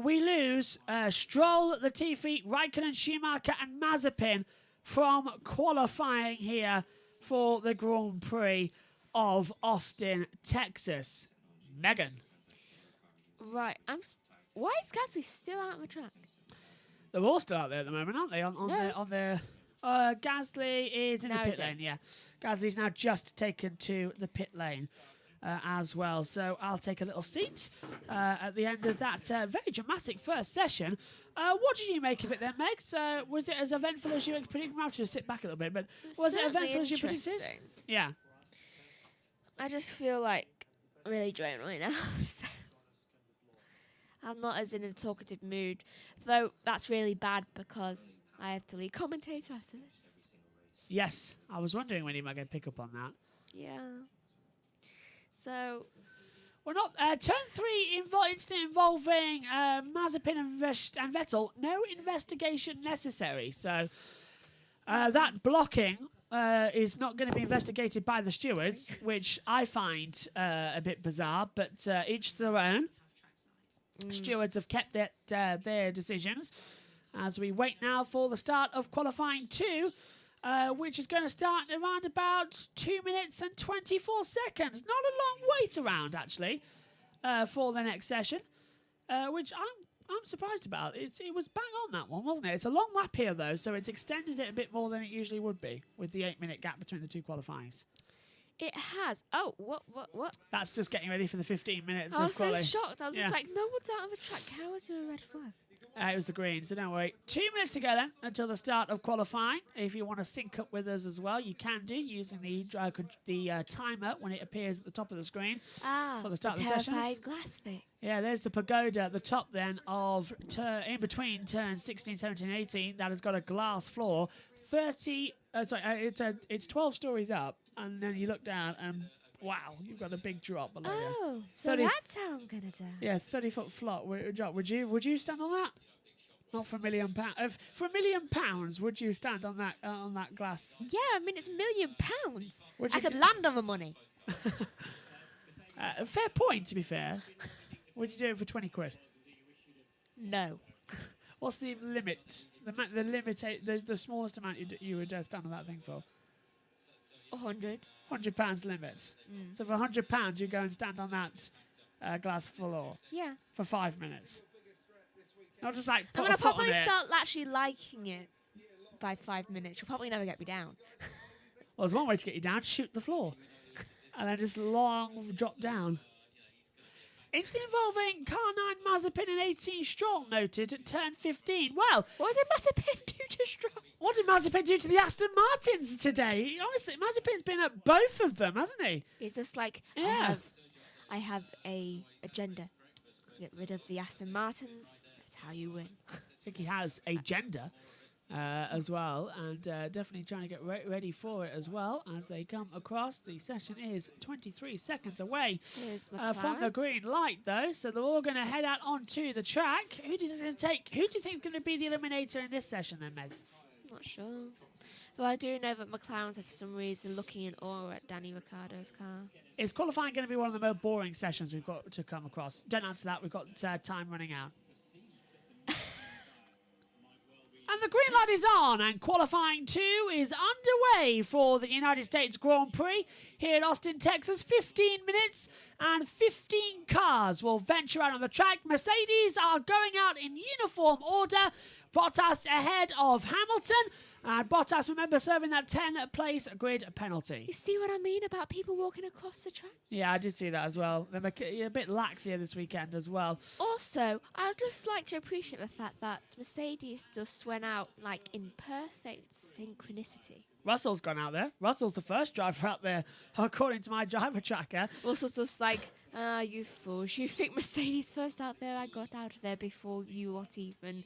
we lose Stroll, Latifi, Raikkonen, Schumacher and Mazepin from qualifying here for the Grand Prix of Austin, Texas. Megan. Right, why is Gasly still out on the track? They're all still out there at the moment, aren't they? On their Gasly is in Now the is pit it? lane, yeah. Gasly's now just taken to the pit lane as well. So I'll take a little seat at the end of that very dramatic first session. What did you make of it then, Megs? Was it as eventful as you were predicting? I'm to sit back a little bit, but was it Certainly eventful as you predicted? interesting. Yeah. I just feel like really drained right now. So I'm not as in a talkative mood, though that's really bad because I have to lead commentator after this. Yes, I was wondering when you might get pick up on that. Yeah. So, We're not. Turn 3 incident involving Mazepin and Vettel. No investigation necessary. So that blocking is not going to be investigated by the stewards, which I find a bit bizarre. But each their own. Stewards have kept their decisions. As we wait now for the start of qualifying 2. Which is going to start around about 2 minutes and 24 seconds. Not a long wait around, actually, for the next session, which I'm surprised about. It was bang on, that one, wasn't it? It's a long lap here, though, so it's extended it a bit more than it usually would be with the 8-minute gap between the two qualifyings. it has. Oh, what? That's just getting ready for the 15 minutes I of was so quali. shocked. I was just like, no one's out of the track. How is there a red flag? It was the green, so don't worry. 2 minutes to go then until the start of qualifying. If you want to sync up with us as well, you can do using the timer when it appears at the top of the screen for the start of the sessions. Glass bit. Yeah, there's the pagoda at the top then of in between turns 16, 17, 18. That has got a glass floor. It's 12 stories up, and then you look down and wow, you've got a big drop below you. Oh, so 30 that's how I'm gonna die. Yeah, 30-foot flat drop. Would you stand on that? Not for £1 million. For £1 million, would you stand on that glass? Yeah, I mean it's £1 million. Would I you could land on the money. Fair point, to be fair. Would you do it for 20 quid? No. What's the limit? The smallest amount you would stand on that thing for? 100. £100 limit. So for £100, you go and stand on that glass floor Yeah. for 5 minutes. Not just like I'm put gonna a foot on probably it. start actually liking it by 5 minutes. You'll probably never get me down. Well, there's one way to get you down: shoot the floor, and then just long drop down. Incident involving car 9 Mazepin and 18 Stroll noted at turn 15. Well, What did Mazepin do to Stroll? what did Mazepin do to the Aston Martins today? Honestly, Mazepin's been at both of them, hasn't he? It's just like Yeah. I have a agenda. Get rid of the Aston Martins. That's how you win. I think he has a gender as well, and definitely trying to get ready for it as well as they come across. The session is 23 seconds away Here's from the McLaren. green light, though, so they're all going to head out onto the track. Who do you think is going to be the eliminator in this session, then, Megs? Not sure. But I do know that McLaren's are for some reason looking in awe at Danny Ricciardo's car. Is qualifying going to be one of the more boring sessions we've got to come across? Don't answer that. We've got time running out. And the green light is on, and qualifying 2 is underway for the United States Grand Prix here at Austin, Texas. 15 minutes and 15 cars will venture out on the track. Mercedes are going out in uniform order. Bottas ahead of Hamilton. And Bottas, remember, serving that 10-place grid penalty. You see what I mean about people walking across the track? Yeah, I did see that as well. They're a bit lax here this weekend as well. Also, I would just like to appreciate the fact that Mercedes just went out like in perfect synchronicity. Russell's gone out there. Russell's the first driver out there, according to my driver tracker. Russell's just like, you fools. You think Mercedes first out there? I got out of there before you lot even,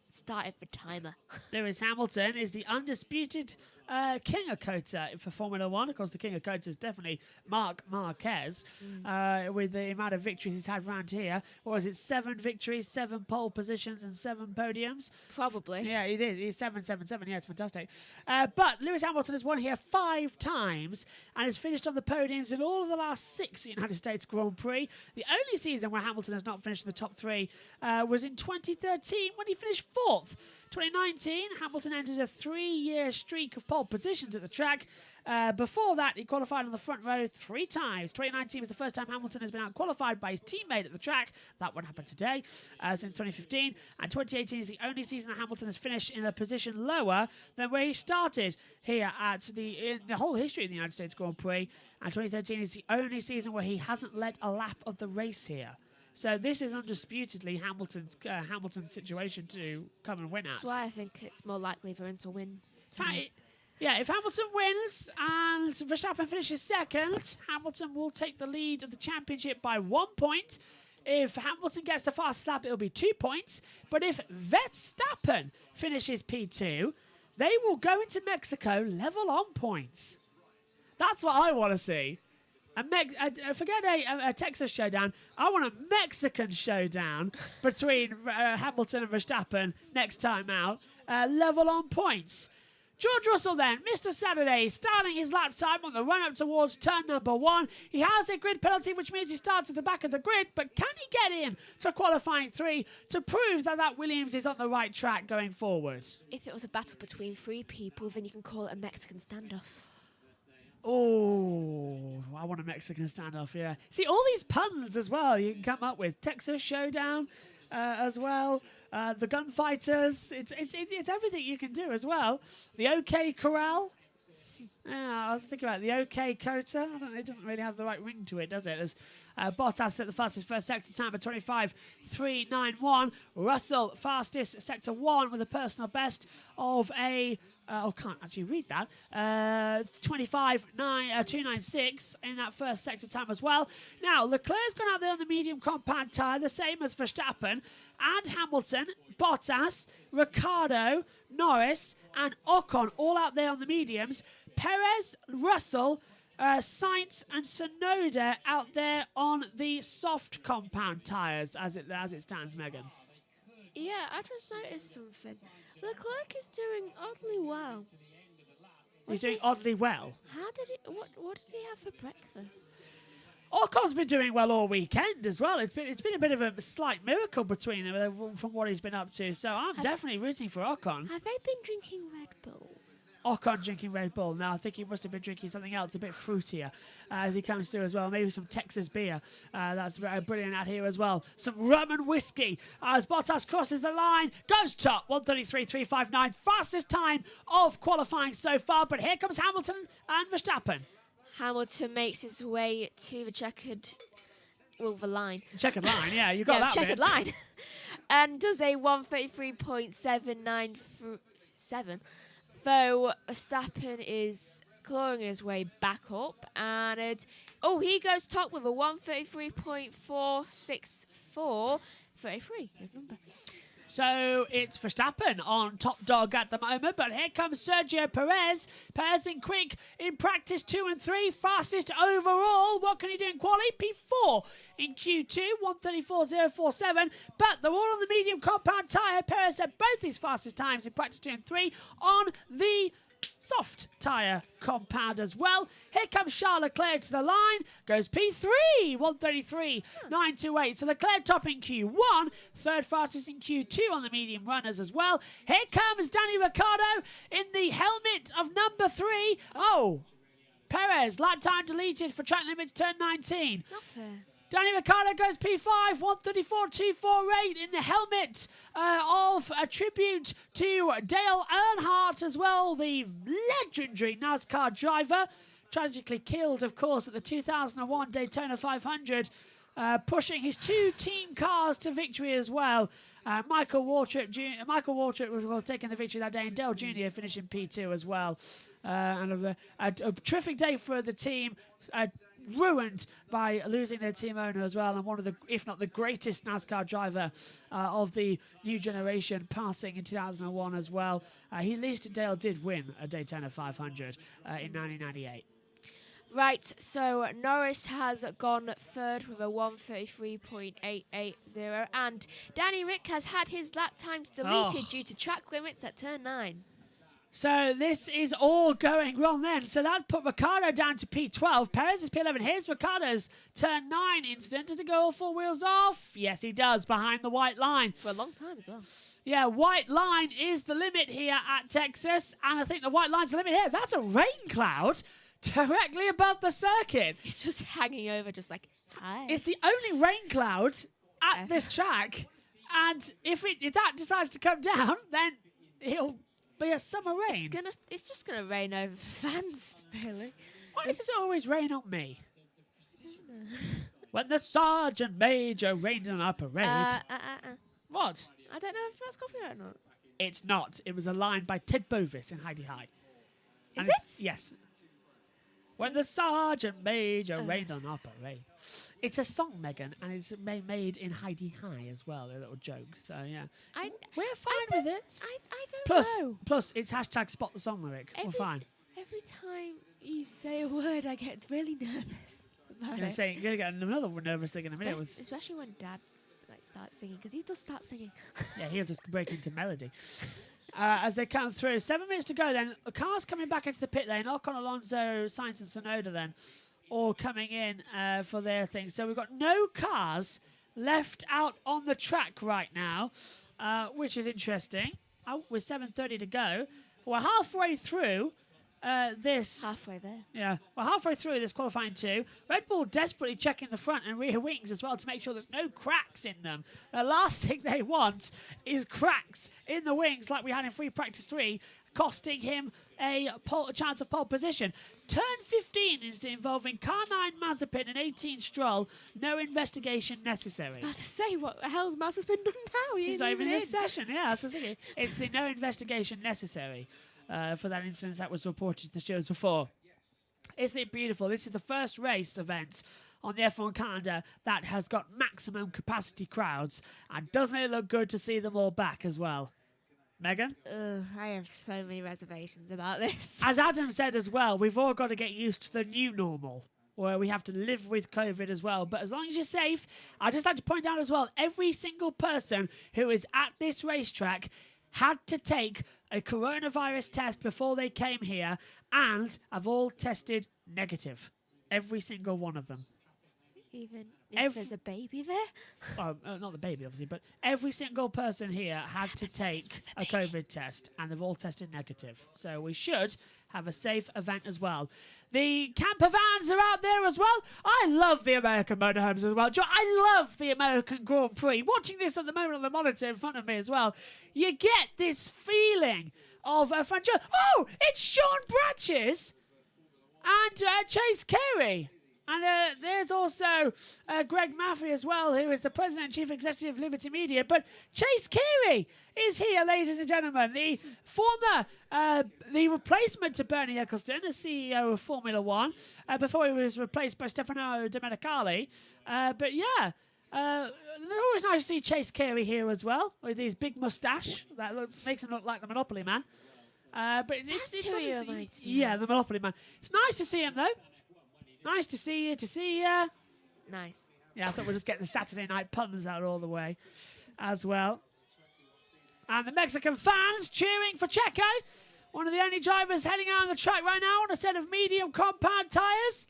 started the timer. Lewis Hamilton is the undisputed king of COTA for Formula One. Of course, the king of COTA is definitely Marc Marquez, with the amount of victories he's had around here. What was it, 7 victories, 7 pole positions, and 7 podiums? Probably. Yeah, he did. He's 777. Yeah, it's fantastic. But Lewis Hamilton has won here 5 times and has finished on the podiums in all of the last 6 United States Grand Prix. The only season where Hamilton has not finished in the top 3 was in 2013 when he finished 4th. 2019, Hamilton entered a 3-year streak of pole positions at the track. Before that, he qualified on the front row 3 times. 2019 was the first time Hamilton has been out-qualified by his teammate at the track. That won't happen today, since 2015. And 2018 is the only season that Hamilton has finished in a position lower than where he started here in the whole history of the United States Grand Prix. And 2013 is the only season where he hasn't led a lap of the race here. So this is undisputedly Hamilton's situation to come and win at. That's why I think it's more likely for him to win. Yeah, if Hamilton wins and Verstappen finishes second, Hamilton will take the lead of the championship by 1 point. If Hamilton gets the fastest lap, it'll be 2 points. But if Verstappen finishes P2, they will go into Mexico level on points. That's what I want to see. Forget a Texas showdown. I want a Mexican showdown between Hamilton and Verstappen next time out. Level on points. George Russell then, Mr. Saturday, starting his lap time on the run-up towards turn number 1. He has a grid penalty, which means he starts at the back of the grid, but can he get in to qualifying 3 to prove that Williams is on the right track going forward? If it was a battle between 3 people, then you can call it a Mexican standoff. Oh, I want a Mexican standoff, yeah. See, all these puns as well you can come up with. Texas Showdown as well. The Gunfighters. It's everything you can do as well. The OK Corral. Yeah, I was thinking about the OK Cota. I don't know, it doesn't really have the right ring to it, does it? As Bottas at the fastest first sector time at 25.391. Russell fastest sector 1 with a personal best of a... can't actually read that. 25.296 in that first sector time as well. Now, Leclerc's gone out there on the medium compact tyre, the same as Verstappen, and Hamilton, Bottas, Ricciardo, Norris, and Ocon all out there on the mediums. Perez, Russell, Sainz, and Tsunoda out there on the soft compound tyres as it stands, Megan. Yeah, I just noticed something. Leclerc is doing oddly well. He's doing oddly well. How did he? What did he have for breakfast? Ocon's been doing well all weekend as well. It's been a bit of a slight miracle between them from what he's been up to. So I'm definitely rooting for Ocon. Have they been drinking Red Bull? Ocon drinking Red Bull. No, I think he must have been drinking something else a bit fruitier as he comes through as well. Maybe some Texas beer. That's brilliant out here as well. Some rum and whiskey as Bottas crosses the line. Goes top. 1:33.359. Fastest time of qualifying so far. But here comes Hamilton and Verstappen. Hamilton makes his way to the checkered line. Checkered line, yeah. You got that checkered bit. line. And does a 1:33.797. Though Verstappen is clawing his way back up, and he goes top with a 1:33.464. 33, his number. So it's Verstappen on top dog at the moment, but here comes Sergio Perez. Perez been quick in practice 2 and 3, fastest overall. What can he do in quali? P4 in Q2, 1:34.047. But they're all on the medium compound tyre. Perez had both his fastest times in practice 2 and 3 on the soft tyre compound as well. Here comes Charles Leclerc to the line. Goes P3, 1:33.928. So Leclerc top in Q1, third fastest in Q2 on the medium runners as well. Here comes Danny Ricciardo in the helmet of number 3. Oh, Perez, lap time deleted for track limits turn 19. Not fair. Danny Ricciardo goes P5, 1:34.248 in the helmet of a tribute to Dale Earnhardt as well, the legendary NASCAR driver. Tragically killed, of course, at the 2001 Daytona 500, pushing his 2 team cars to victory as well. Michael Waltrip was, of course, taking the victory that day, and Dale Jr. finishing P2 as well. And a terrific day for the team. Ruined by losing their team owner as well, and one of the, if not the greatest NASCAR driver of the new generation, passing in 2001 as well. At least Dale did win a Daytona 500 in 1998. Right, so Norris has gone third with a 1:33.880, and Danny Rick has had his lap times deleted due to track limits at turn 9. So this is all going wrong then. So that put Ricciardo down to P12. Perez is P11. Here's Ricciardo's turn 9 incident. Does it go all 4 wheels off? Yes, he does, behind the white line. For a long time as well. Yeah, white line is the limit here at Texas. And I think the white line's the limit here. That's a rain cloud directly above the circuit. It's just hanging over, just like, hi. It's the only rain cloud at this track. And if that decides to come down, then it'll be a summer rain. It's just gonna rain over the fans, really. Why does it always rain on me? When the sergeant major rained on our parade. What? I don't know if that's copyright or not. It's not. It was a line by Ted Bovis in Heidi High. Is it? Yes. When the Sergeant Major rained on our parade. It's a song, Megan, and it's made in Heidi High as well, a little joke. So, yeah. We're fine with it. I don't know. Plus, it's hashtag spot the song lyric. We're fine. Every time you say a word, I get really nervous about it. You're going to get another nervous thing in a minute. Especially when Dad starts singing, because he does start singing. Yeah, he'll just break into melody. As they come through, 7 minutes to go then. The cars coming back into the pit lane. Ocon, Alonso, Sainz and Tsunoda then all coming in for their thing. So we've got no cars left out on the track right now, which is interesting. With 7:30 to go. We're halfway through this. Halfway there. Yeah, we're halfway through this qualifying 2. Red Bull desperately checking the front and rear wings as well to make sure there's no cracks in them. The last thing they want is cracks in the wings like we had in free practice 3, costing him a chance of pole position. Turn 15 is involving car 9 Mazepin and 18 Stroll. No investigation necessary. I was about to say, what the hell has Mazepin done now? He's not even in this session. Yeah, that's what I was thinking. It's the no investigation necessary for that incident that was reported to the shows before. Isn't it beautiful? This is the first race event on the F1 calendar that has got maximum capacity crowds. And doesn't it look good to see them all back as well? Megan? I have so many reservations about this. As Adam said as well, we've all got to get used to the new normal, where we have to live with COVID as well. But as long as you're safe, I'd just like to point out as well, every single person who is at this racetrack had to take a coronavirus test before they came here and have all tested negative. Every single one of them. Even if there's a baby there? Oh, not the baby, obviously, but every single person here had to take a COVID test, and they've all tested negative. So we should have a safe event as well. The camper vans are out there as well. I love the American motorhomes as well. I love the American Grand Prix. Watching this at the moment on the monitor in front of me as well, you get this feeling of a fun show. Oh, it's Sean Bratches and Chase Carey. And there's also Greg Maffei as well, who is the President and Chief Executive of Liberty Media. But Chase Carey is here, ladies and gentlemen. The former, the replacement to Bernie Ecclestone as CEO of Formula One, before he was replaced by Stefano Domenicali. But yeah, always nice to see Chase Carey here as well, with his big moustache that makes him look like the Monopoly Man. But it's who he reminds me yeah, of. the Monopoly Man. It's nice to see him though. Nice to see you, Nice. Yeah, I thought we'd just get the Saturday night puns out all the way as well. And the Mexican fans cheering for Checo, one of the only drivers heading out on the track right now on a set of medium compound tyres.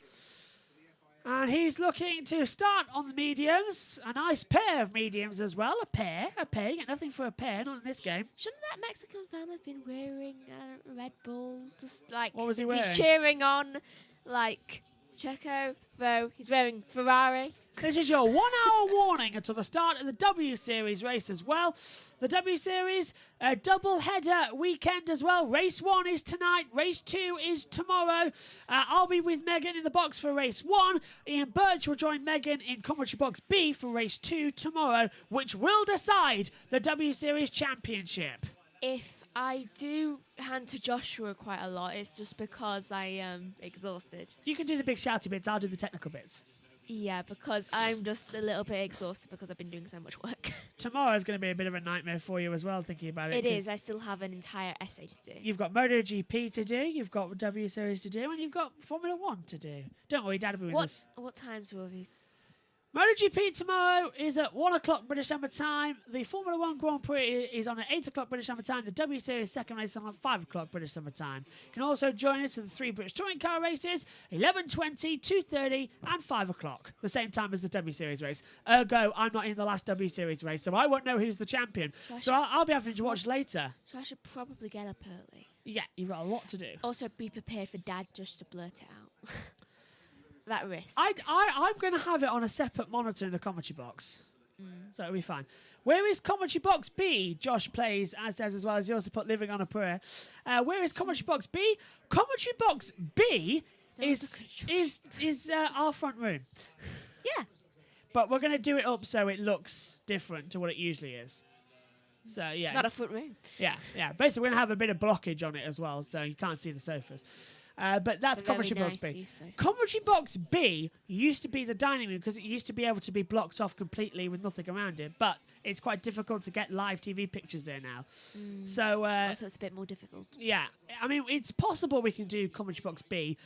And he's looking to start on the mediums. A nice pair of mediums as well. A pair. You get nothing for a pair, not in this game. Shouldn't that Mexican fan have been wearing a Red Bull? Just like, what was he since wearing? He's cheering on, like, Checo, though he's wearing Ferrari. This is your 1 hour warning until the start of the W Series race as well. The W Series, a double header weekend as well. Race 1 is tonight. Race 2 is tomorrow. I'll be with Megan in the box for race 1. Ian Birch will join Megan in commentary box B for race 2 tomorrow, which will decide the W Series championship. If I do hand to Joshua quite a lot, it's just because I am exhausted. You can do the big shouty bits. I'll do the technical bits. Yeah, because I'm just a little bit exhausted because I've been doing so much work. Tomorrow's going to be a bit of a nightmare for you as well, thinking about it. It is. I still have an entire essay to do. You've got MotoGP to do, you've got W Series to do, and you've got Formula 1 to do. Don't worry, Dad will be with us. What times were these? MotoGP tomorrow is at 1 o'clock British Summer Time. The Formula 1 Grand Prix is on at 8 o'clock British Summer Time. The W Series second race is on at 5 o'clock British Summer Time. You can also join us in the 3 British Touring Car races, 11:20, 2:30 and 5 o'clock. The same time as the W Series race. Ergo, I'm not in the last W Series race, so I won't know who's the champion. So I'll be having to watch later. So I should probably get up early. Yeah, you've got a lot to do. Also be prepared for Dad just to blurt it out. That risk. I'm going to have it on a separate monitor in the commentary box. So it'll be fine. Where is commentary box B? Josh plays, as says as well, as he also put living on a prayer. Where is commentary box B? Commentary box B is our front room. Yeah. But we're going to do it up so it looks different to what it usually is. So, yeah. Not a front room. Yeah. Basically, we're going to have a bit of blockage on it as well, so you can't see the sofas. But that's Very commentary box nice, B. you say. Commentary box B used to be the dining room because it used to be able to be blocked off completely with nothing around it. But it's quite difficult to get live TV pictures there now. So So it's a bit more difficult. yeah, I mean, it's possible we can do commentary box B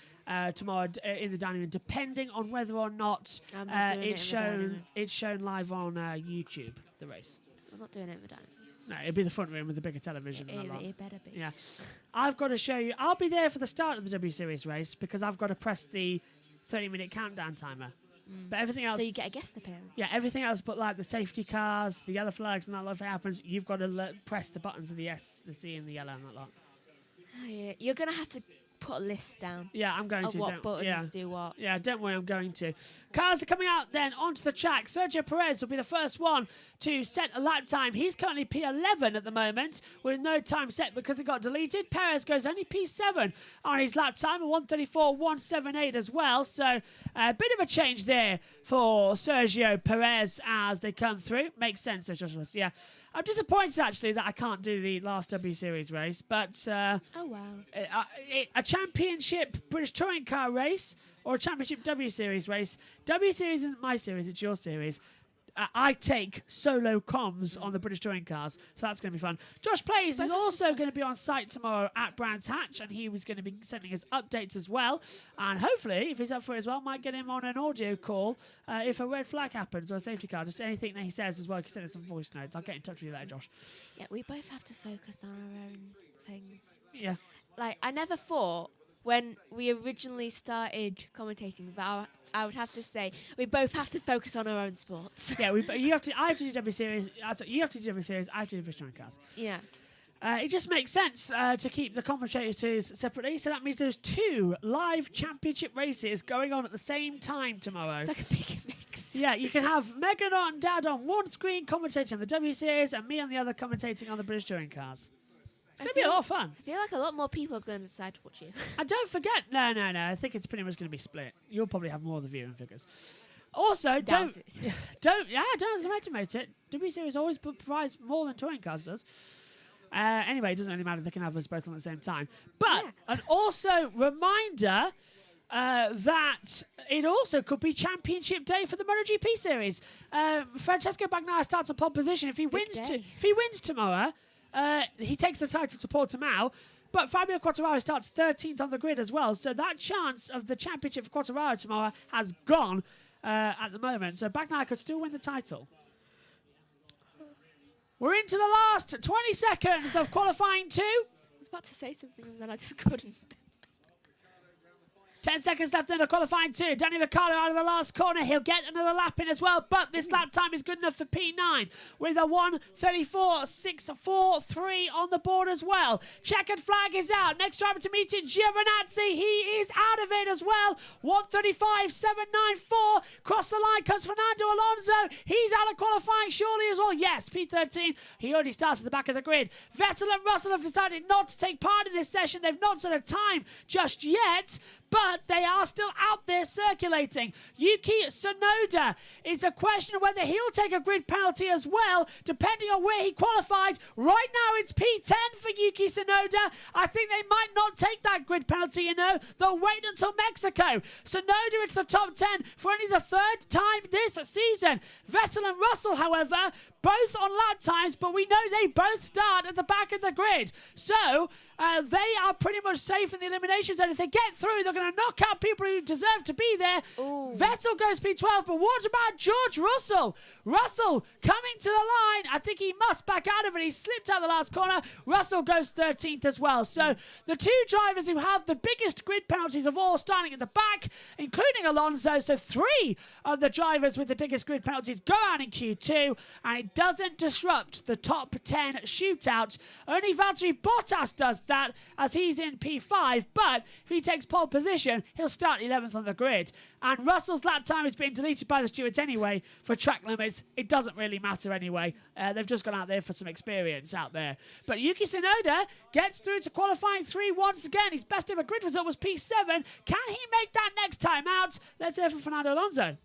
tomorrow in the dining room, depending on whether or not I'm not doing it's it in the dining shown. room. It's shown live on YouTube. The race. I'm not doing it in the dining room. No, it'd be the front room with the bigger television. and a lot. It better be. Yeah, I've got to show you. I'll be there for the start of the W Series race because I've got to press the 30-minute countdown timer. But everything else. So you get a guest appearance. Yeah, everything else but like the safety cars, the yellow flags, and that lot. If it happens, you've got to press the buttons of the S, the C, and the yellow and that lot. Oh, yeah. You're going to have to put a list down Yeah, I'm going of to. what buttons do what. Yeah, don't worry, I'm going to. Cars are coming out then onto the track. Sergio Perez will be the first one to set a lap time. He's currently P11 at the moment with no time set because it got deleted. Perez goes only P7 on his lap time, 1:34.178 as well. So a bit of a change there for Sergio Perez as they come through. Makes sense, there, Joshua. Yeah. I'm disappointed actually that I can't do the last W Series race, but Oh, wow. a championship British touring car race or a championship W Series race. W Series isn't my series, it's your series. I take solo comms on the British touring cars, so that's going to be fun. Josh Plays is also going to be on site tomorrow at Brands Hatch, and he was going to be sending us updates as well. And hopefully, if he's up for it as well, might get him on an audio call if a red flag happens or a safety car. Just anything that he says as well. He can send us some voice notes. I'll get in touch with you later, Josh. Yeah, we both have to focus on our own things. Yeah. Like, I never thought when we originally started commentating that I would have to say we both have to focus on our own sports. Yeah, you have to. I have to do W Series. You have to do W Series. I have to do British touring cars. Yeah. It just makes sense to keep the commentators separately. So that means there's 2 live championship races going on at the same time tomorrow. It's like a big mix. Yeah, you can have Megan and Dad on one screen commentating on the W Series and me on the other commentating on the British touring cars. It's going to be a lot of fun. I feel like a lot more people are going to decide to watch you. And don't forget, no. I think it's pretty much going to be split. You'll probably have more of the viewing figures. Also, Doubt don't underestimate it. W Series always provides more than touring cars does. Anyway, it doesn't really matter. They can have us both on at the same time. But an also reminder that it also could be championship day for the MotoGP series. Francesco Bagnaia starts on pole position. If he wins tomorrow, he takes the title to Portimao. But Fabio Quartararo starts 13th on the grid as well. So that chance of the championship for Quartararo tomorrow has gone at the moment. So Bagnaia could still win the title. We're into the last 20 seconds of qualifying 2. I was about to say something and then I just couldn't. 10 seconds left in the qualifying 2. Danny Ricciardo out of the last corner. He'll get another lap in as well, but this lap time is good enough for P9 with a 1:34.643 on the board as well. Checkered flag is out. Next driver to meet in Giovinazzi. He is out of it as well. 1:35.794. Cross the line comes Fernando Alonso. He's out of qualifying surely as well. Yes, P13. He already starts at the back of the grid. Vettel and Russell have decided not to take part in this session. They've not set a time just yet, but they are still out there circulating. Yuki Tsunoda, it's a question of whether he'll take a grid penalty as well, depending on where he qualified. Right now it's P10 for Yuki Tsunoda. I think they might not take that grid penalty, you know. They'll wait until Mexico. Tsunoda into the top 10 for only the 3rd time this season. Vettel and Russell, however, both on lap times, but we know they both start at the back of the grid. So they are pretty much safe in the elimination zone. If they get through, they're going to knock out people who deserve to be there. Ooh. Vettel goes P12, but what about George Russell? Russell coming to the line. I think he must back out of it. He slipped out the last corner. Russell goes 13th as well. So the 2 drivers who have the biggest grid penalties of all starting at the back, including Alonso. So 3 of the drivers with the biggest grid penalties go out in Q2, and it doesn't disrupt the top 10 shootout. Only Valtteri Bottas does that as he's in P5, but if he takes pole position, he'll start 11th on the grid. And Russell's lap time is being deleted by the stewards anyway for track limits. It doesn't really matter anyway. They've just gone out there for some experience out there. But Yuki Tsunoda gets through to qualifying 3 once again. His best ever grid result was P7. Can he make that next time out? Let's hear from Fernando Alonso.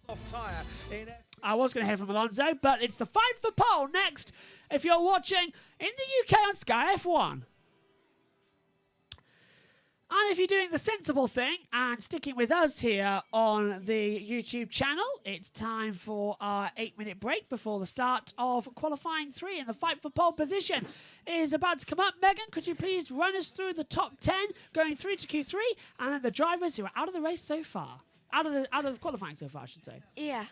I was going to hear from Alonso, but it's the fight for pole next if you're watching in the UK on Sky F1. And if you're doing the sensible thing and sticking with us here on the YouTube channel, it's time for our 8-minute break before the start of qualifying 3, and the fight for pole position is about to come up. Megan, could you please run us through the top 10 going through to Q3 and then the drivers who are out of the race so far? Out of the qualifying so far, I should say. Yeah.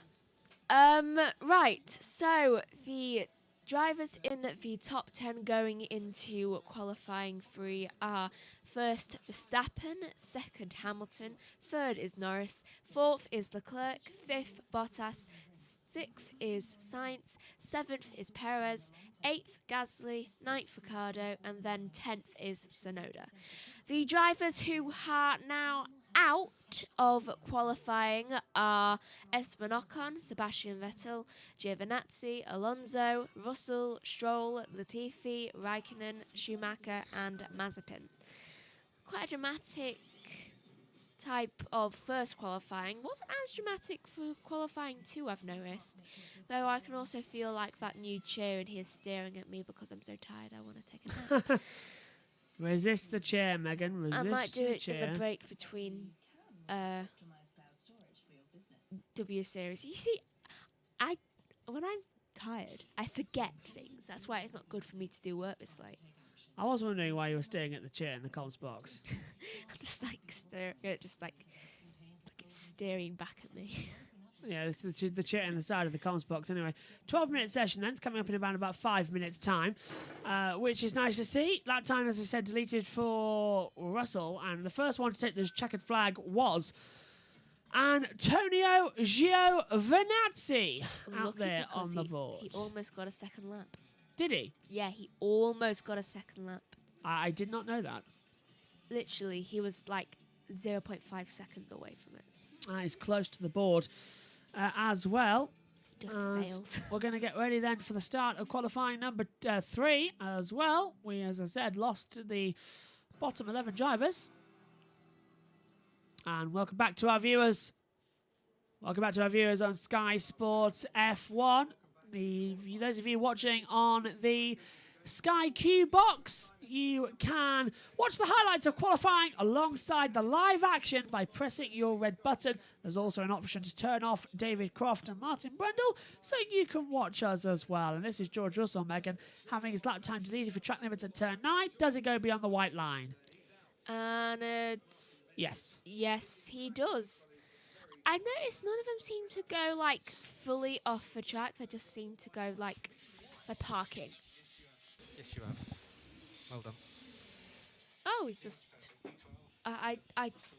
Right. So the drivers in the top 10 going into qualifying 3 are first Verstappen, second Hamilton, third is Norris, fourth is Leclerc, fifth Bottas, sixth is Sainz, seventh is Perez, eighth Gasly, ninth Ricciardo, and then 10th is Tsunoda. The drivers who are now out of qualifying are Esteban Ocon, Sebastian Vettel, Giovinazzi, Alonso, Russell, Stroll, Latifi, Raikkonen, Schumacher and Mazepin. Quite a dramatic type of first qualifying. Wasn't as dramatic for qualifying 2, I've noticed. Though I can also feel like that new chair and he is staring at me because I'm so tired I want to take a nap. Resist the chair, Megan. Resist I might do the it chair. in the break between W series. You see, when I'm tired, I forget things. That's why it's not good for me to do work this late. I was wondering why you were staring at the chair in the comms box. Just like it's staring back at me. Yeah, it's the chair in the side of the comms box. Anyway, 12-minute session then. It's coming up in around about 5 minutes' time, which is nice to see. That time, as I said, deleted for Russell, and the first one to take the checkered flag was Antonio Giovinazzi out there on the board. He almost got a second lap. Did he? Yeah, he almost got a second lap. I did not know that. Literally, he was like 0.5 seconds away from it. He's close to the board as well. Just failed. We're going to get ready then for the start of qualifying number 3 as well. We, as I said, lost the bottom 11 drivers. And welcome back to our viewers. Welcome back to our viewers on Sky Sports F1. Those of you watching on the Sky Q box, you can watch the highlights of qualifying alongside the live action by pressing your red button. There's also an option to turn off David Croft and Martin Brundle, so you can watch us as well. And this is George Russell, Megan, having his lap time deleted for track limits at turn 9. Does it go beyond the white line? And it's... Yes. Yes, he does. I noticed none of them seem to go, like, fully off the track. They just seem to go, like, they're parking. Yes, you have. Well done. Oh, he's just... I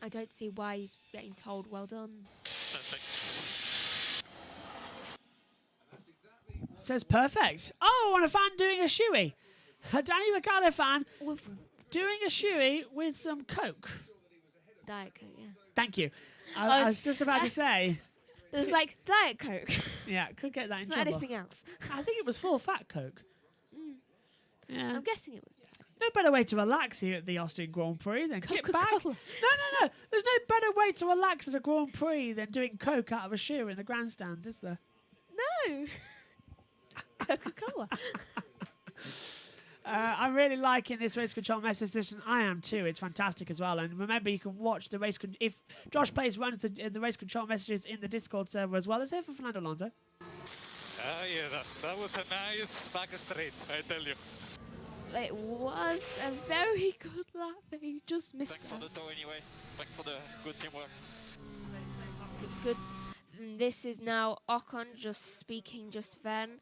don't see why he's getting told, well done. Perfect. Says perfect. Oh, and a fan doing a shoey. A Danny Ricciardo fan With doing a shoey with some Coke. Diet Coke, yeah. Thank you. I was just about to say. There's, like, Diet Coke. Yeah, could get that in It's not trouble. anything else. I think it was full fat Coke. Yeah. I'm guessing it was Diet Coke. No better way to relax here at the Austin Grand Prix than get back. Coca-Cola. No. There's no better way to relax at a Grand Prix than doing Coke out of a shoe in the grandstand, is there? No. Coca-Cola. I'm really liking this race control message session. I am too. It's fantastic as well. And remember, you can watch the race. If Josh Plays runs the race control messages in the Discord server as well. Let's hear from Fernando Alonso. Yeah, that was a nice back straight, I tell you. It was a very good lap, but he just missed Thanks for it. the tow anyway. Thanks for the good teamwork. Good. This is now Ocon just speaking just then.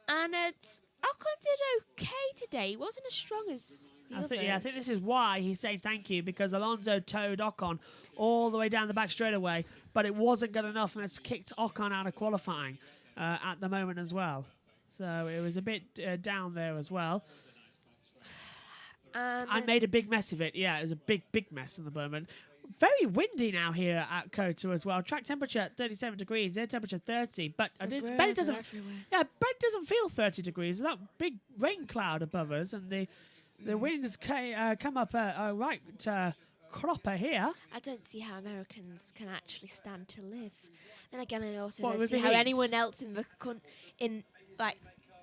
And it's... Ocon did okay today. He wasn't as strong as the other. I think this is why he's saying thank you, because Alonso towed Ocon all the way down the back straightaway, but it wasn't good enough, and it's kicked Ocon out of qualifying at the moment as well. So it was a bit down there as well. I made a big mess of it. Yeah, it was a big mess in the moment. Very windy now here at COTA as well. Track temperature 37 degrees, air temperature 30. But Ben doesn't. Yeah, Ben doesn't feel 30 degrees. That big rain cloud above us, and the winds come up a right cropper here. I don't see how Americans can actually stand to live. Then again, I also What, don't with see the how heat? anyone else in the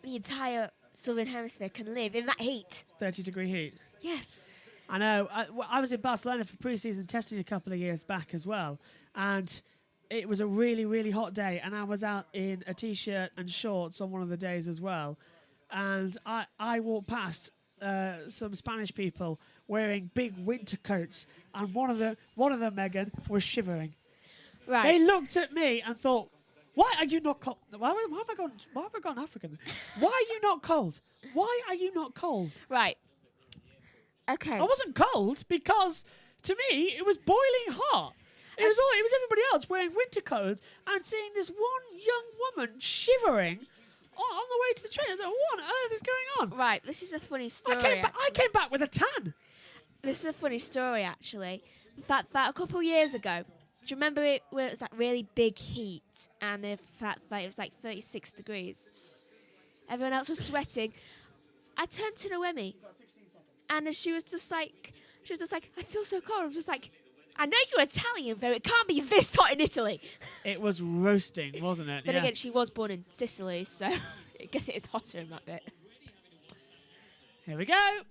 entire southern hemisphere can live in that heat. 30-degree heat. Yes. I know. I was in Barcelona for pre-season testing a couple of years back as well, and it was a really, really hot day, and I was out in a t-shirt and shorts on one of the days as well, and I walked past some Spanish people wearing big winter coats, and one of them, Megan, was shivering. Right. They looked at me and thought, "Why are you not cold? Why have I gone African? Why are you not cold? Why are you not cold?" Right. Okay. I wasn't cold because, to me, it was boiling hot. It was everybody else wearing winter coats and seeing this one young woman shivering on the way to the train. I was like, "What on earth is going on?" Right. This is a funny story. I came back with a tan. This is a funny story, actually. The fact that a couple of years ago, do you remember it when it was like really big heat and the fact that it was like 36 degrees? Everyone else was sweating. I turned to Noemi, and she was just like, "I feel so cold." I'm just like, "I know you're Italian, though. It can't be this hot in Italy." It was roasting, wasn't it? Then again, she was born in Sicily, so I guess it is hotter in that bit. Here we go.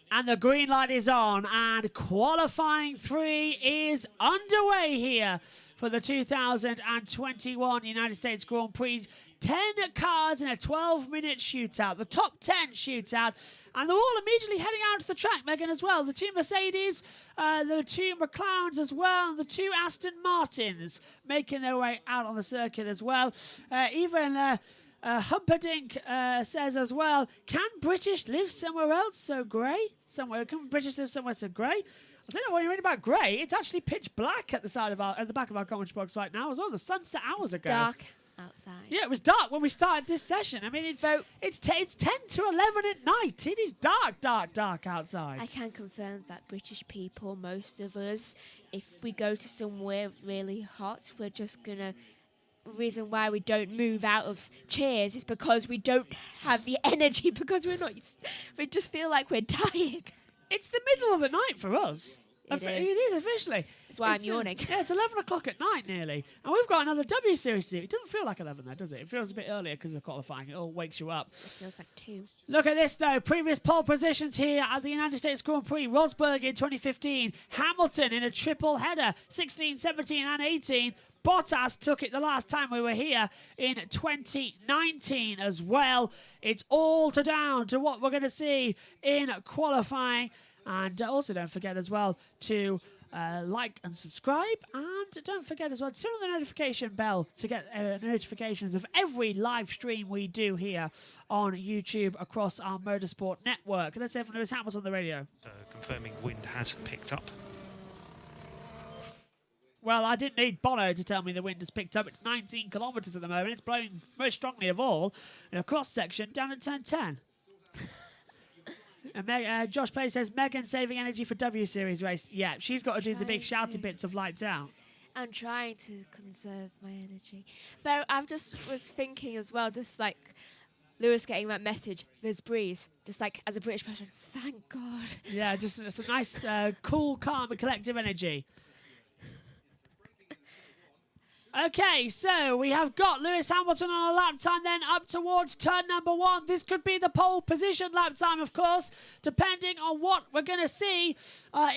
And the green light is on, and qualifying 3 is underway here for the 2021 United States Grand Prix. 10 cars in a 12-minute shootout, the top 10 shootout, and they're all immediately heading out to the track, Megan, as well. The 2 Mercedes, the 2 McLarens as well, and the 2 Aston Martins making their way out on the circuit as well. Even Humperdinck says as well, "Can British live somewhere else so grey? Can British live somewhere so grey?" I don't know what you mean about grey. It's actually pitch black at the back of our commentary box right now as well. The sun set hours ago. Dark outside. Yeah, it was dark when we started this session. I mean, it's 10 to 11 at night. It is dark outside. I can confirm that British people, most of us, if we go to somewhere really hot, we're just gonna. Reason why we don't move out of chairs is because we don't have the energy, because we just feel like we're dying. It's the middle of the night for us. It It is officially. That's why I'm yawning. Yeah, it's 11 o'clock at night nearly. And we've got another W Series to do. It doesn't feel like 11 there, does it? It feels a bit earlier because of qualifying. It all wakes you up. It feels like 2. Look at this, though. Previous pole positions here at the United States Grand Prix. Rosberg in 2015. Hamilton in a triple header, 16, 17 and 18. Bottas took it the last time we were here in 2019 as well. It's all down to what we're going to see in qualifying. And also don't forget as well to like and subscribe. And don't forget as well to turn on the notification bell to get notifications of every live stream we do here on YouTube across our Motorsport network. Let's hear from Lewis Hamilton on the radio. Confirming wind has picked up. Well, I didn't need Bono to tell me the wind has picked up. It's 19 kilometres at the moment. It's blowing most strongly of all in a cross-section down at turn 10. And Josh Play says, "Megan saving energy for W Series race." Yeah, she's got to do the big shouty bits of lights out. I'm trying to conserve my energy. But I just was thinking as well, just like Lewis getting that message, "There's breeze." Just like as a British person, thank God. Yeah, just it's a nice, cool, calm and collective energy. Okay, so we have got Lewis Hamilton on a lap time then up towards turn number 1. This could be the pole position lap time, of course, depending on what we're going to see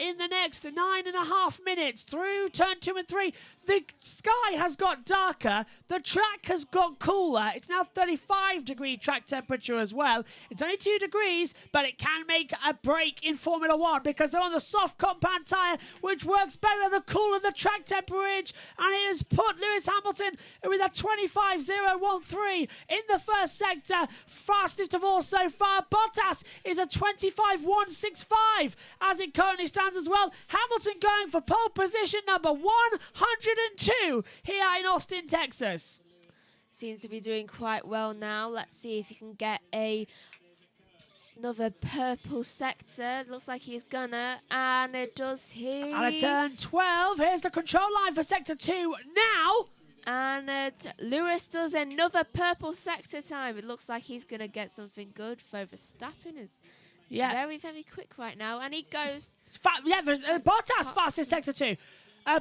in the next 9.5 minutes through turn 2 and 3. The sky has got darker. The track has got cooler. It's now 35-degree track temperature as well. It's only 2 degrees, but it can make a break in Formula 1 because they're on the soft compound tyre, which works better the cooler the track temperature, and it has put Lewis Hamilton with a 25.013 in the first sector. Fastest of all so far. Bottas is a 25.165 as it currently stands as well. Hamilton going for pole position number 102 here in Austin, Texas. Seems to be doing quite well now. Let's see if he can get another purple sector. Looks like he's gonna, and it does he. And at turn 12, here's the control line for sector 2 now. And Lewis does another purple sector time. It looks like he's gonna get something good for Verstappen. Is very, very quick right now, and he goes. Bottas fastest sector 2.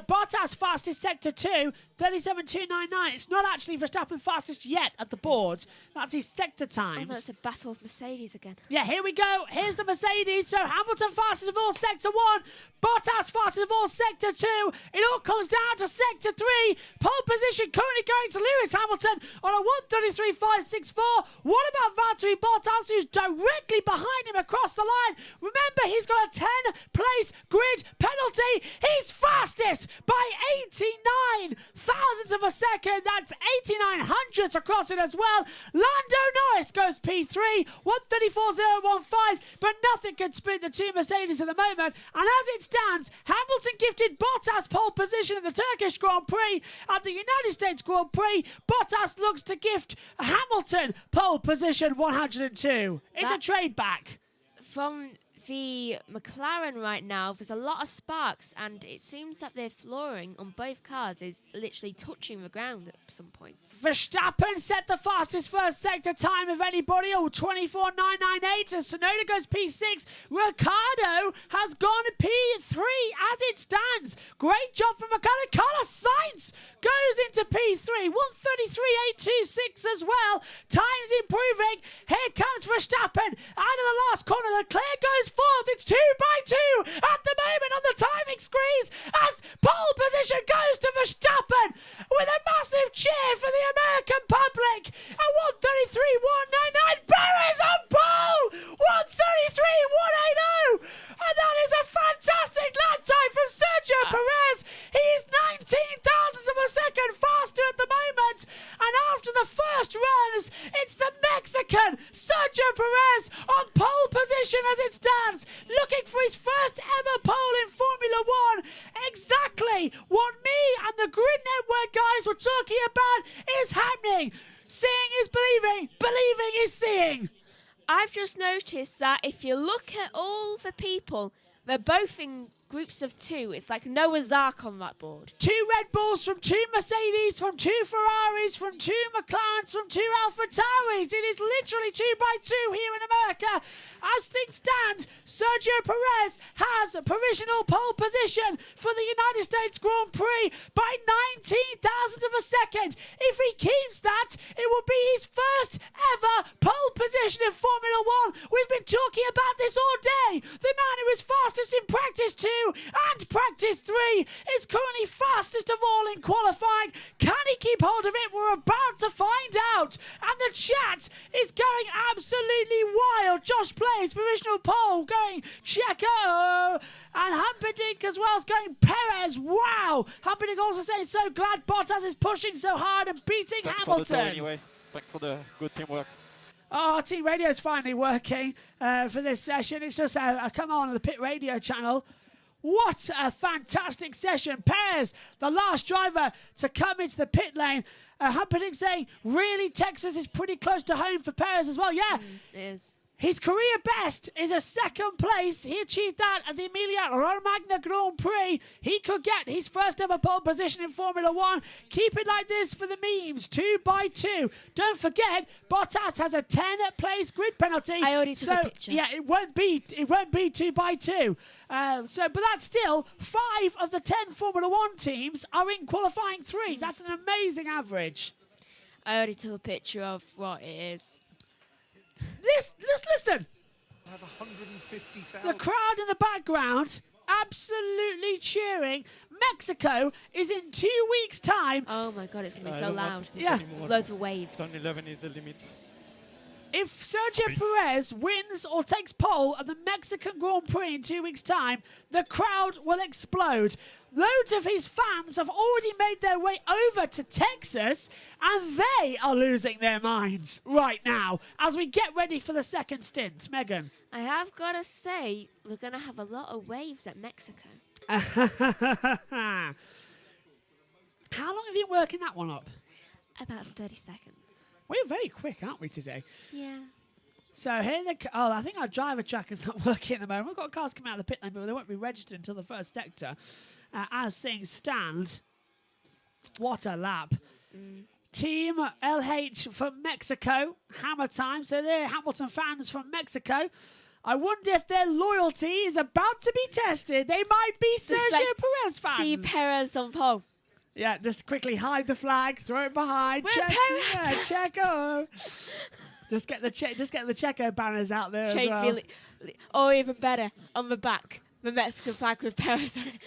Bottas fastest sector 2, 37.299. It's not actually Verstappen fastest yet at the board. That's his sector Oh, times. no, it's a battle of Mercedes again. Yeah, here we go. Here's the Mercedes. So Hamilton fastest of all sector 1. Bottas fastest of all sector 2. It all comes down to sector 3. Pole position currently going to Lewis Hamilton on a 1:33.564. What about Valtteri Bottas, who's directly behind him across the line? Remember, he's got a 10-place grid penalty. He's fastest by 89 thousandths of a second. That's 89 hundredths across it as well. Lando Norris goes P3, 1:34.015, but nothing can split the two Mercedes at the moment. And as it stands, Hamilton gifted Bottas pole position at the Turkish Grand Prix. At the United States Grand Prix, Bottas looks to gift Hamilton pole position 102. It's a trade back. From the McLaren right now, there's a lot of sparks, and it seems that their flooring on both cars is literally touching the ground at some point. Verstappen set the fastest first sector time of anybody, 24.998. And Tsunoda goes P6. Ricciardo has gone P3 as it stands. Great job from Ricciardo. Carlos Sainz goes into P3, 1:33.826 as well. Time's improving. Here comes Verstappen out of the last corner. Leclerc goes fourth. It's 2x2 at the moment on the timing screens as pole position goes to Verstappen with a massive cheer for the American public at 1:33.199. Perez on pole, 1:33.180, and that is a fantastic lap time from Sergio Perez. He is 19 thousandths of a second faster at the moment, and after the first runs, it's the Mexican Sergio Perez on pole position as it stands, looking for his first ever pole in Formula One. Exactly what me and the Grid Network guys were talking about is happening. Seeing is believing, believing is seeing. I've just noticed that if you look at all the people, they're both in groups of two. It's like Noah's Ark on that board. 2 Red Bulls from 2 Mercedes, from 2 Ferraris, from 2 McLarens, from 2 AlphaTauris. It is literally 2x2 here in America. As things stand, Sergio Perez has a provisional pole position for the United States Grand Prix by 19 thousandths of a second. If he keeps that, it will be his first ever pole position in Formula One. We've been talking about this all day. The man who is fastest in practice 2 and practice 3 is currently fastest of all in qualifying. Can he keep hold of it? We're about to find out. And the chat is going absolutely wild. Josh plays provisional pole going Checo, and Humperdinck as well is going Perez. Wow. Humperdinck also saying so glad Bottas is pushing so hard and beating Hamilton. Anyway. Thanks for the good teamwork. Oh, Team Radio's finally working for this session. It's just come on the Pit Radio channel. What a fantastic session. Perez, the last driver to come into the pit lane. Humperdinck saying, really, Texas is pretty close to home for Perez as well. Yeah. It is. His career best is a second place. He achieved that at the Emilia-Romagna Grand Prix. He could get his first ever pole position in Formula One. Keep it like this for the memes, 2x2. Don't forget, Bottas has a 10-place grid penalty. I already took a picture. Yeah, it won't be 2x2. But that's still 5 of the 10 Formula One teams are in qualifying 3. That's an amazing average. I already took a picture of what it is. Just listen. I have 150,000. The crowd in the background absolutely cheering. Mexico is in 2 weeks' time. Oh my god, it's going to be so loud. Yeah. Loads of waves. Turn 11 is the limit. If Sergio Perez wins or takes pole at the Mexican Grand Prix in 2 weeks' time, the crowd will explode. Loads of his fans have already made their way over to Texas, and they are losing their minds right now as we get ready for the second stint. Megan. I have got to say, we're going to have a lot of waves at Mexico. How long have you been working that one up? About 30 seconds. We're very quick, aren't we, today? Yeah. So here I think our driver track is not working at the moment. We've got cars coming out of the pit lane, but they won't be registered until the first sector. As things stand, what a lap. Team LH from Mexico, hammer time. So they're Hamilton fans from Mexico. I wonder if their loyalty is about to be tested. They might be Sergio Perez fans. See Perez on pole. Yeah, just quickly hide the flag, throw it behind. We're Perez fans. Checo. Just get the Checo banners out there as well. Or even better, on the back, the Mexican flag with Perez on it.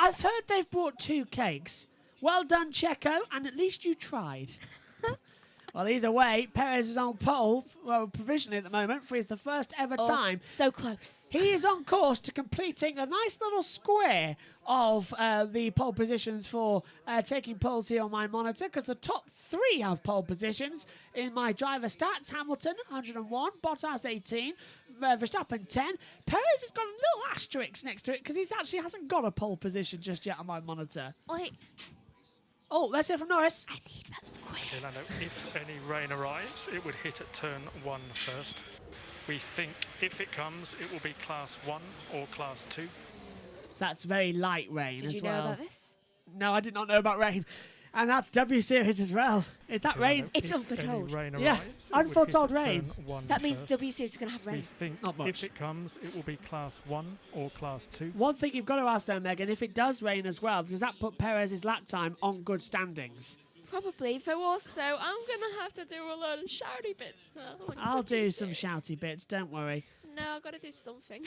I've heard they've brought 2 cakes. Well done, Checo, and at least you tried. Well, either way, Perez is on pole, well, provisionally at the moment, for the first ever time. So close. He is on course to completing a nice little square of the pole positions for taking poles here on my monitor, because the top 3 have pole positions in my driver stats. Hamilton, 101, Bottas, 18, Verstappen, 10. Perez has got a little asterisk next to it because he actually hasn't got a pole position just yet on my monitor. Wait. Oh, let's hear from Norris. I need that square. Lando, if any rain arrives, it would hit at turn 1 first. We think if it comes, it will be class 1 or class 2. So that's very light rain Did as you well. know about this? No, I did not know about rain. And that's W Series as well. Is that rain? It's unforetold. Yeah, unforetold rain. That means WC is going to have rain. We think Not much. if it comes, it will be class 1 or class 2. One thing you've got to ask though, Megan, if it does rain as well, does that put Perez's lap time on good standings? Probably, though also, I'm going to have to do a lot of shouty bits now. I'll do some shouty bits, don't worry. No, I've got to do something.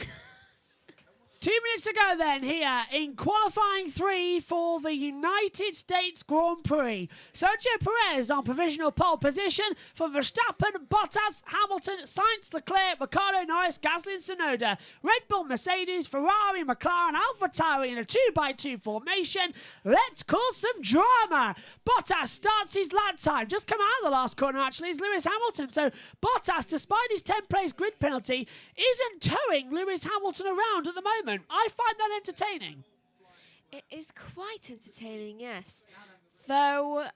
2 minutes to go then here in qualifying 3 for the United States Grand Prix. Sergio Perez on provisional pole position for Verstappen, Bottas, Hamilton, Sainz, Leclerc, Ricciardo, Norris, Gasly and Tsunoda. Red Bull, Mercedes, Ferrari, McLaren, AlphaTauri in a 2x2 formation. Let's cause some drama. Bottas starts his lap time. Just come out of the last corner actually is Lewis Hamilton. So Bottas, despite his 10th place grid penalty, isn't towing Lewis Hamilton around at the moment. I find that entertaining. It is quite entertaining, yes. Though,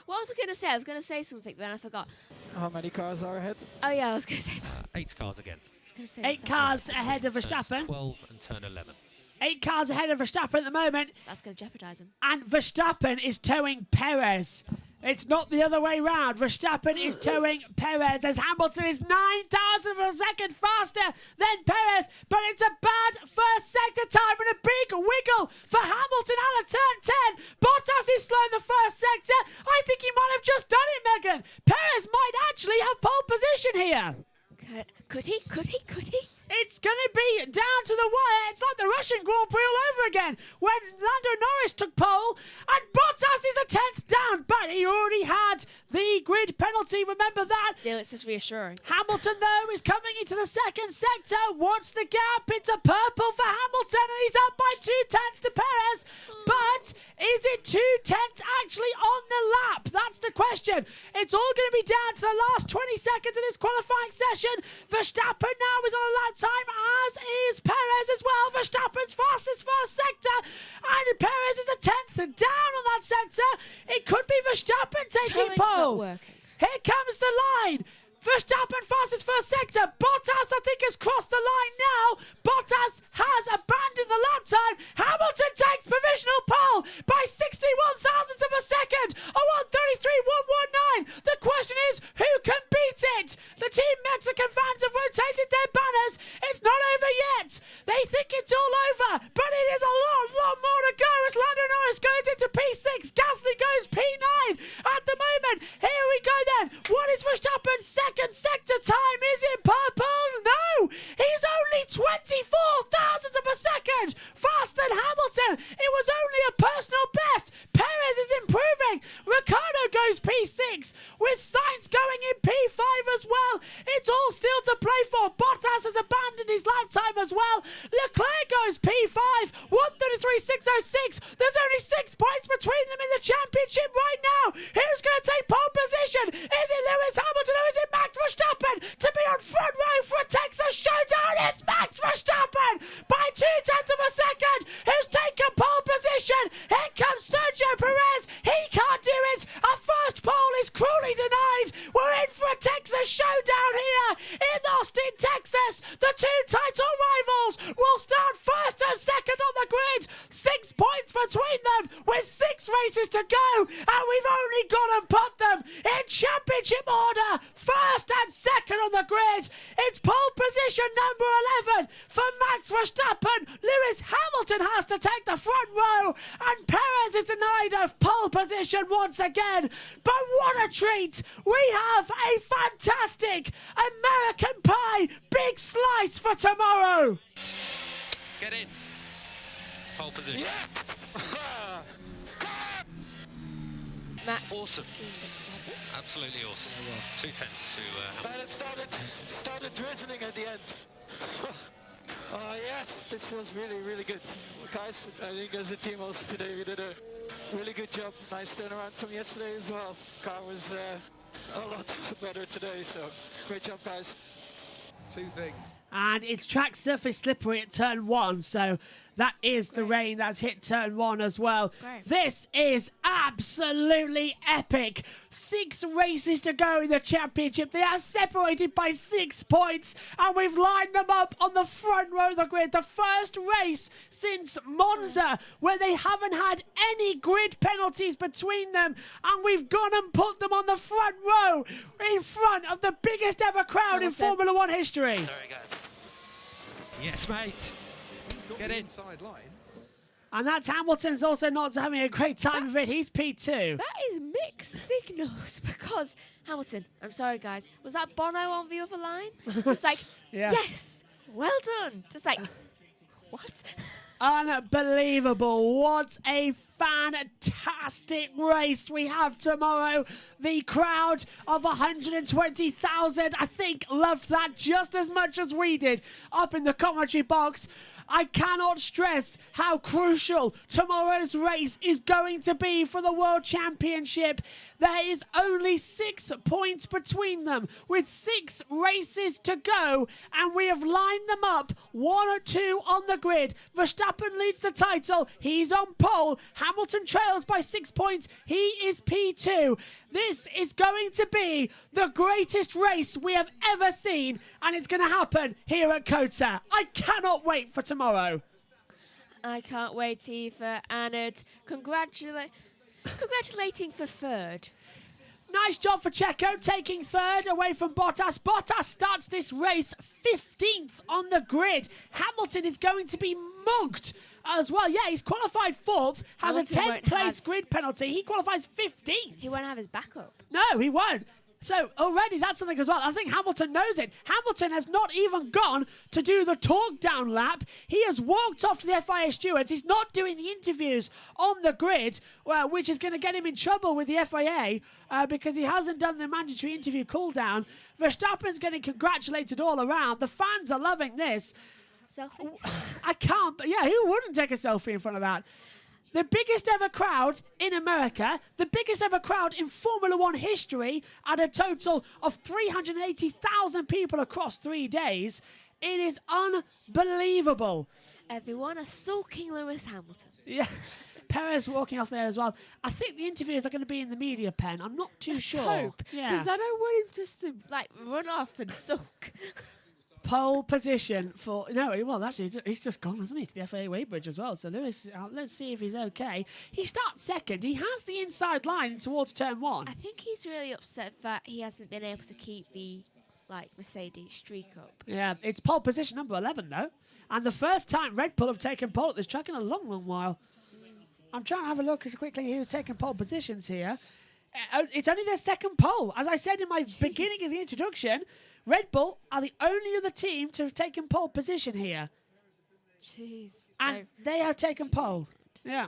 what was I going to say? I was going to say something, but then I forgot. How many cars are ahead? Oh, yeah, I was going to say... 8 cars again. I was gonna say 8 cars ahead of Verstappen. 12 and turn 11. 8 cars ahead of Verstappen at the moment. That's going to jeopardise him. And Verstappen is towing Perez. It's not the other way round. Verstappen is towing Perez as Hamilton is 9,000 of a second faster than Perez. But it's a bad first sector time and a big wiggle for Hamilton out of turn 10. Bottas is slow in the first sector. I think he might have just done it, Megan. Perez might actually have pole position here. Could he? It's going to be down to the wire. It's like the Russian Grand Prix all over again when Lando Norris took pole and Bottas is a 10th down, but he already had the grid penalty. Remember that. Still, it's just reassuring. Hamilton, though, is coming into the second sector. What's the gap? It's a purple for Hamilton and he's up by 2 tenths to Perez. But is it 2 tenths actually on the lap? That's the question. It's all going to be down to the last 20 seconds of this qualifying session. Verstappen now is on a lap time, as is Perez as well. Verstappen's fastest first sector, and Perez is a 10th down on that sector. It could be Verstappen taking Towing's not pole. working. Here comes the line. Verstappen fastest first sector. Bottas, I think, has crossed the line now. Bottas has abandoned the lap time. Hamilton takes provisional pole by 61 thousandths of a second. A 1:33.119. The question is, who can beat it? The Team Mexican fans have rotated their banners. It's not over yet. They think it's all over, but it is a lot more to go as Lando Norris goes into P6. Gasly goes P9 at the moment. Here we go then. What is Verstappen's second sector time? Is it purple? No! He's only 24 thousandths of a second faster than Hamilton. It was only a personal best. Perez is improving. Ricciardo goes P6 with Sainz going in P5 as well. It's all still to play for. Bottas has abandoned his lap time as well. Leclerc goes P5, 1:33.606. There's only 6 points between them in the championship right now. Who's going to take pole position? Is it Lewis Hamilton or is it Max Verstappen to be on front row for a Texas showdown? It's Max Verstappen by 2 tenths of a second who's taken pole position. Here comes Sergio Perez. He can't do it. A first pole is cruelly denied. We're in for a Texas showdown here in Austin, Texas. The 2 title rivals will start first and second on the grid. 6 points between them with 6 races to go, and we've only gone and put them in championship order, first and second on the grid. It's pole position number 11 for Max Verstappen. Lewis Hamilton has to take the front row, and Perez is denied a pole position once again. But what a treat! We have a fantastic American pie big slice for tomorrow. Get in. Pole position. Max Awesome. seems excited. Absolutely awesome. 2 tenths to Man, it started drizzling at the end. Yes, this feels really, really good. Guys, I think as a team also today we did a really good job. Nice turnaround from yesterday as well. Car was a lot better today, so great job, guys. 2 things. And it's track surface slippery at turn 1, so that is the rain that's hit turn 1 as well. Great. This is absolutely epic. 6 races to go in the championship. They are separated by 6 points, and we've lined them up on the front row of the grid. The first race since Monza, where they haven't had any grid penalties between them, and we've gone and put them on the front row in front of the biggest ever crowd in Formula 1 history. Sorry, guys. Yes, mate. He's got Get the in. inside line. And that's Hamilton's also not having a great time of it. He's P2. That is mixed signals because Hamilton, I'm sorry guys, was that Bono on the other line? It's like, Yeah. yes, well done. Just like, what? Unbelievable. What a fantastic race we have tomorrow. The crowd of 120,000, I think, loved that just as much as we did up in the commentary box. I cannot stress how crucial tomorrow's race is going to be for the World Championship. There is only 6 points between them with 6 races to go, and we have lined them up 1 or 2 on the grid. Verstappen leads the title. He's on pole. Hamilton trails by 6 points. He is P2. This is going to be the greatest race we have ever seen, and it's going to happen here at COTA. I cannot wait for tomorrow. I can't wait either. And it's congratulating for 3rd. Nice job for Checo, taking 3rd away from Bottas. Bottas starts this race 15th on the grid. Hamilton is going to be mugged as well. Yeah, he's qualified 4th, has Hamilton a 10th won't place have- grid penalty. He qualifies 15th. He won't have his backup. No, he won't. So already that's something as well. I think Hamilton knows it. Hamilton has not even gone to do the talk down lap. He has walked off to the FIA stewards. He's not doing the interviews on the grid, which is going to get him in trouble with the FIA because he hasn't done the mandatory interview cool down. Verstappen's getting congratulated all around. The fans are loving this. Selfie? I can't, but yeah, who wouldn't take a selfie in front of that? The biggest ever crowd in America, the biggest ever crowd in Formula 1 history, at a total of 380,000 people across 3 days. It is unbelievable. Everyone are sulking Lewis Hamilton. Yeah, Perez walking off there as well. I think the interviews are going to be in the media pen. I'm not too sure. Hope. Yeah. Because I don't want him just to like run off and sulk. Pole position for... No, well, actually, he's just gone, hasn't he, to the FAA weighbridge as well. So Lewis, let's see if he's okay. He starts 2nd. He has the inside line towards turn 1. I think he's really upset that he hasn't been able to keep the Mercedes streak up. Yeah, it's pole position number 11, though. And the first time Red Bull have taken pole at this track in a long, long while. I'm trying to have a look as quickly who's taking pole positions here. It's only their 2nd pole. As I said in my beginning of the introduction, Red Bull are the only other team to have taken pole position here. Jeez. And they have taken pole. Yeah.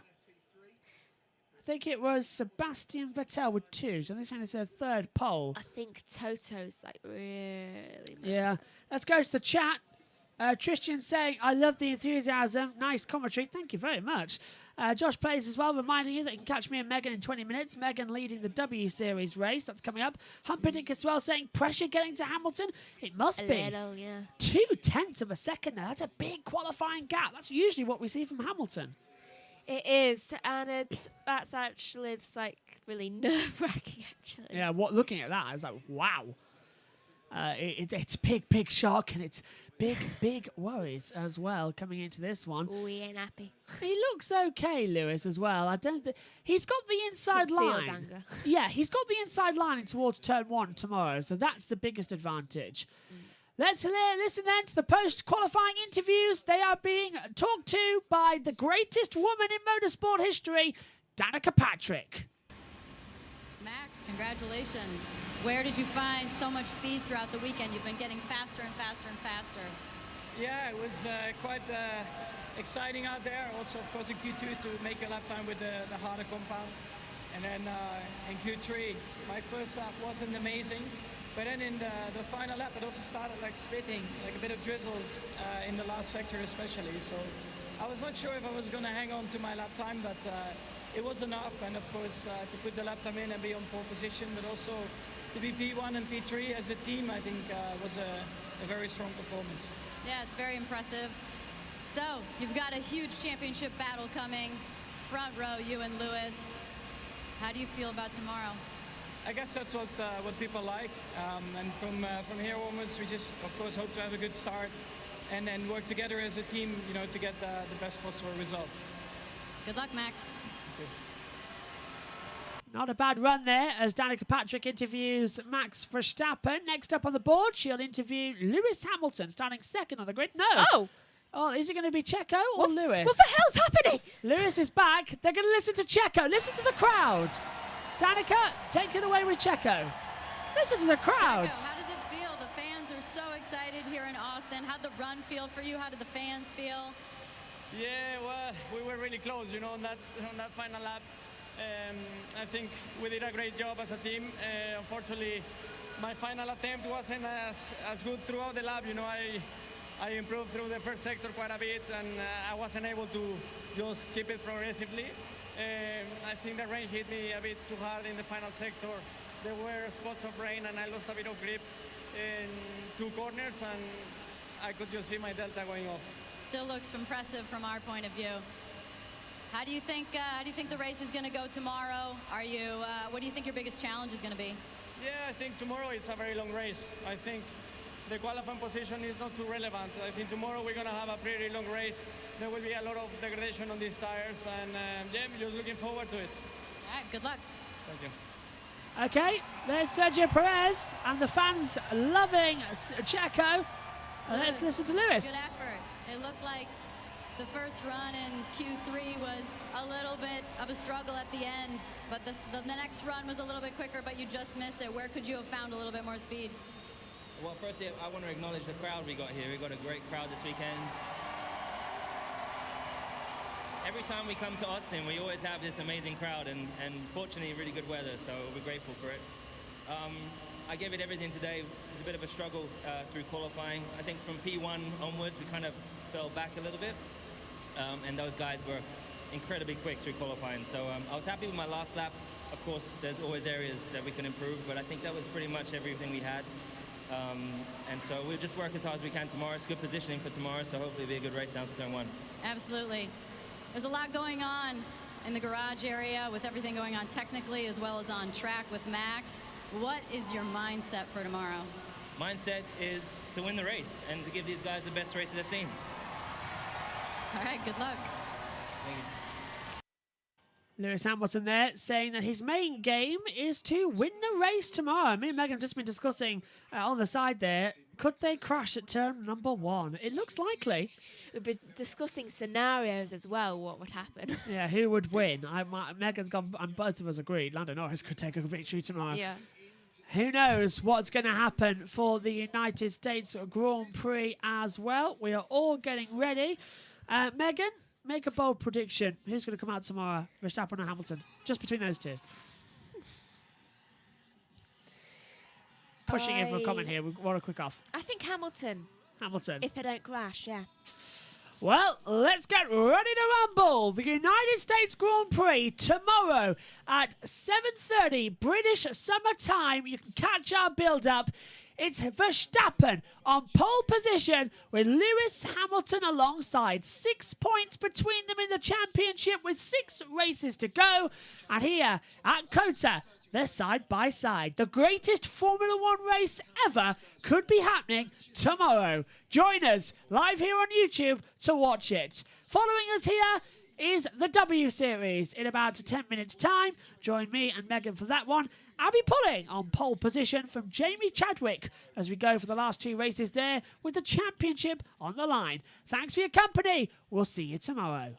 I think it was Sebastian Vettel with 2. So this is their 3rd pole. I think Toto's really mad. Yeah. Let's go to the chat. Tristan saying, I love the enthusiasm. Nice commentary. Thank you very much. Josh Plays as well, reminding you that you can catch me and Megan in 20 minutes. Megan leading the W Series race. That's coming up. Humperdinck as well saying, pressure getting to Hamilton. It must be. Little, yeah. 0.2 of a second now. That's a big qualifying gap. That's usually what we see from Hamilton. It is, and that's actually really nerve-wracking. Actually, Yeah, looking at that, I was like, wow. It's big shock, and it's big worries as well coming into this one. Oh, he ain't happy. He looks okay, Lewis, as well. I don't think he's got the inside Concealed line. anger. Yeah, he's got the inside line towards turn 1 tomorrow, so that's the biggest advantage. Let's listen then to the post-qualifying interviews. They are being talked to by the greatest woman in motorsport history, Danica Patrick. Max, congratulations. Where did you find so much speed throughout the weekend? You've been getting faster and faster and faster. Yeah, it was quite exciting out there. Also, of course, in Q2 to make a lap time with the harder compound. And then in Q3, my first lap wasn't amazing. But then in the final lap, it also started like spitting, like a bit of drizzles in the last sector especially. So I was not sure if I was going to hang on to my lap time, but it was enough. And of course, to put the lap time in and be on pole position, but also to be P1 and P3 as a team, I think was a very strong performance. Yeah, it's very impressive. So you've got a huge championship battle coming. Front row, you and Lewis. How do you feel about tomorrow? I guess that's what people like, and from here onwards, we just, of course, hope to have a good start, and then work together as a team, to get the best possible result. Good luck, Max. Not a bad run there as Danica Patrick interviews Max Verstappen. Next up on the board, she'll interview Lewis Hamilton, starting second on the grid. No. Oh, is it going to be Checo or Lewis? What the hell's happening? Lewis is back. They're going to listen to Checo. Listen to the crowd. Danica, take it away with Checo. Listen to the crowd. Checo, how does it feel? The fans are so excited here in Austin. How'd the run feel for you? How did the fans feel? Yeah, well, we were really close, on that final lap. I think we did a great job as a team. Unfortunately, my final attempt wasn't as good throughout the lap. I improved through the first sector quite a bit, and I wasn't able to just keep it progressively. I think the rain hit me a bit too hard in the final sector. There were spots of rain, and I lost a bit of grip in 2 corners, and I could just see my delta going off. Still looks impressive from our point of view. How do you think the race is going to go tomorrow? What do you think your biggest challenge is going to be? Yeah, I think tomorrow it's a very long race. I think the qualifying position is not too relevant. I think tomorrow we're going to have a pretty long race. There will be a lot of degradation on these tires, and yeah, I'm just looking forward to it. All right, good luck. Thank you. Okay, there's Sergio Perez, and the fans loving Checo. Let's listen to Lewis. Good effort. It looked like the first run in Q3 was a little bit of a struggle at the end, but the next run was a little bit quicker, but you just missed it. Where could you have found a little bit more speed? Well, firstly, I want to acknowledge the crowd we got here. We got a great crowd this weekend. Every time we come to Austin, we always have this amazing crowd, and fortunately, really good weather, so we're grateful for it. I gave it everything today. It was a bit of a struggle through qualifying. I think from P1 onwards, we kind of fell back a little bit, and those guys were incredibly quick through qualifying. So I was happy with my last lap. Of course, there's always areas that we can improve, but I think that was pretty much everything we had. And so we'll just work as hard as we can tomorrow. It's good positioning for tomorrow, so hopefully it'll be a good race down to turn 1. Absolutely. There's a lot going on in the garage area with everything going on technically as well as on track with Max. What is your mindset for tomorrow? Mindset is to win the race and to give these guys the best races they've seen. All right, good luck. Thank you. Lewis Hamilton there saying that his main game is to win the race tomorrow. Me and Megan have just been discussing on the side there, could they crash at turn number 1? It looks likely. We've been discussing scenarios as well, what would happen. Yeah, who would win? Megan's gone, and both of us agreed, Lando Norris could take a victory tomorrow. Yeah. Who knows what's going to happen for the United States Grand Prix as well. We are all getting ready. Megan, make a bold prediction. Who's going to come out tomorrow, Verstappen or Hamilton? Just between those two. Pushing in for a comment here. We want to quick off. I think Hamilton. Hamilton. If I don't crash, yeah. Well, let's get ready to rumble. The United States Grand Prix tomorrow at 7:30 British Summer Time. You can catch our build-up. It's Verstappen on pole position with Lewis Hamilton alongside. 6 points between them in the championship with 6 races to go. And here at COTA, They're side by side. The greatest Formula One race ever could be happening tomorrow. Join us live here on YouTube to watch it. Following us here is the W Series in about 10 minutes' time. Join me and Megan for that one. I'll be pulling on pole position from Jamie Chadwick as we go for the last 2 races there with the championship on the line. Thanks for your company. We'll see you tomorrow.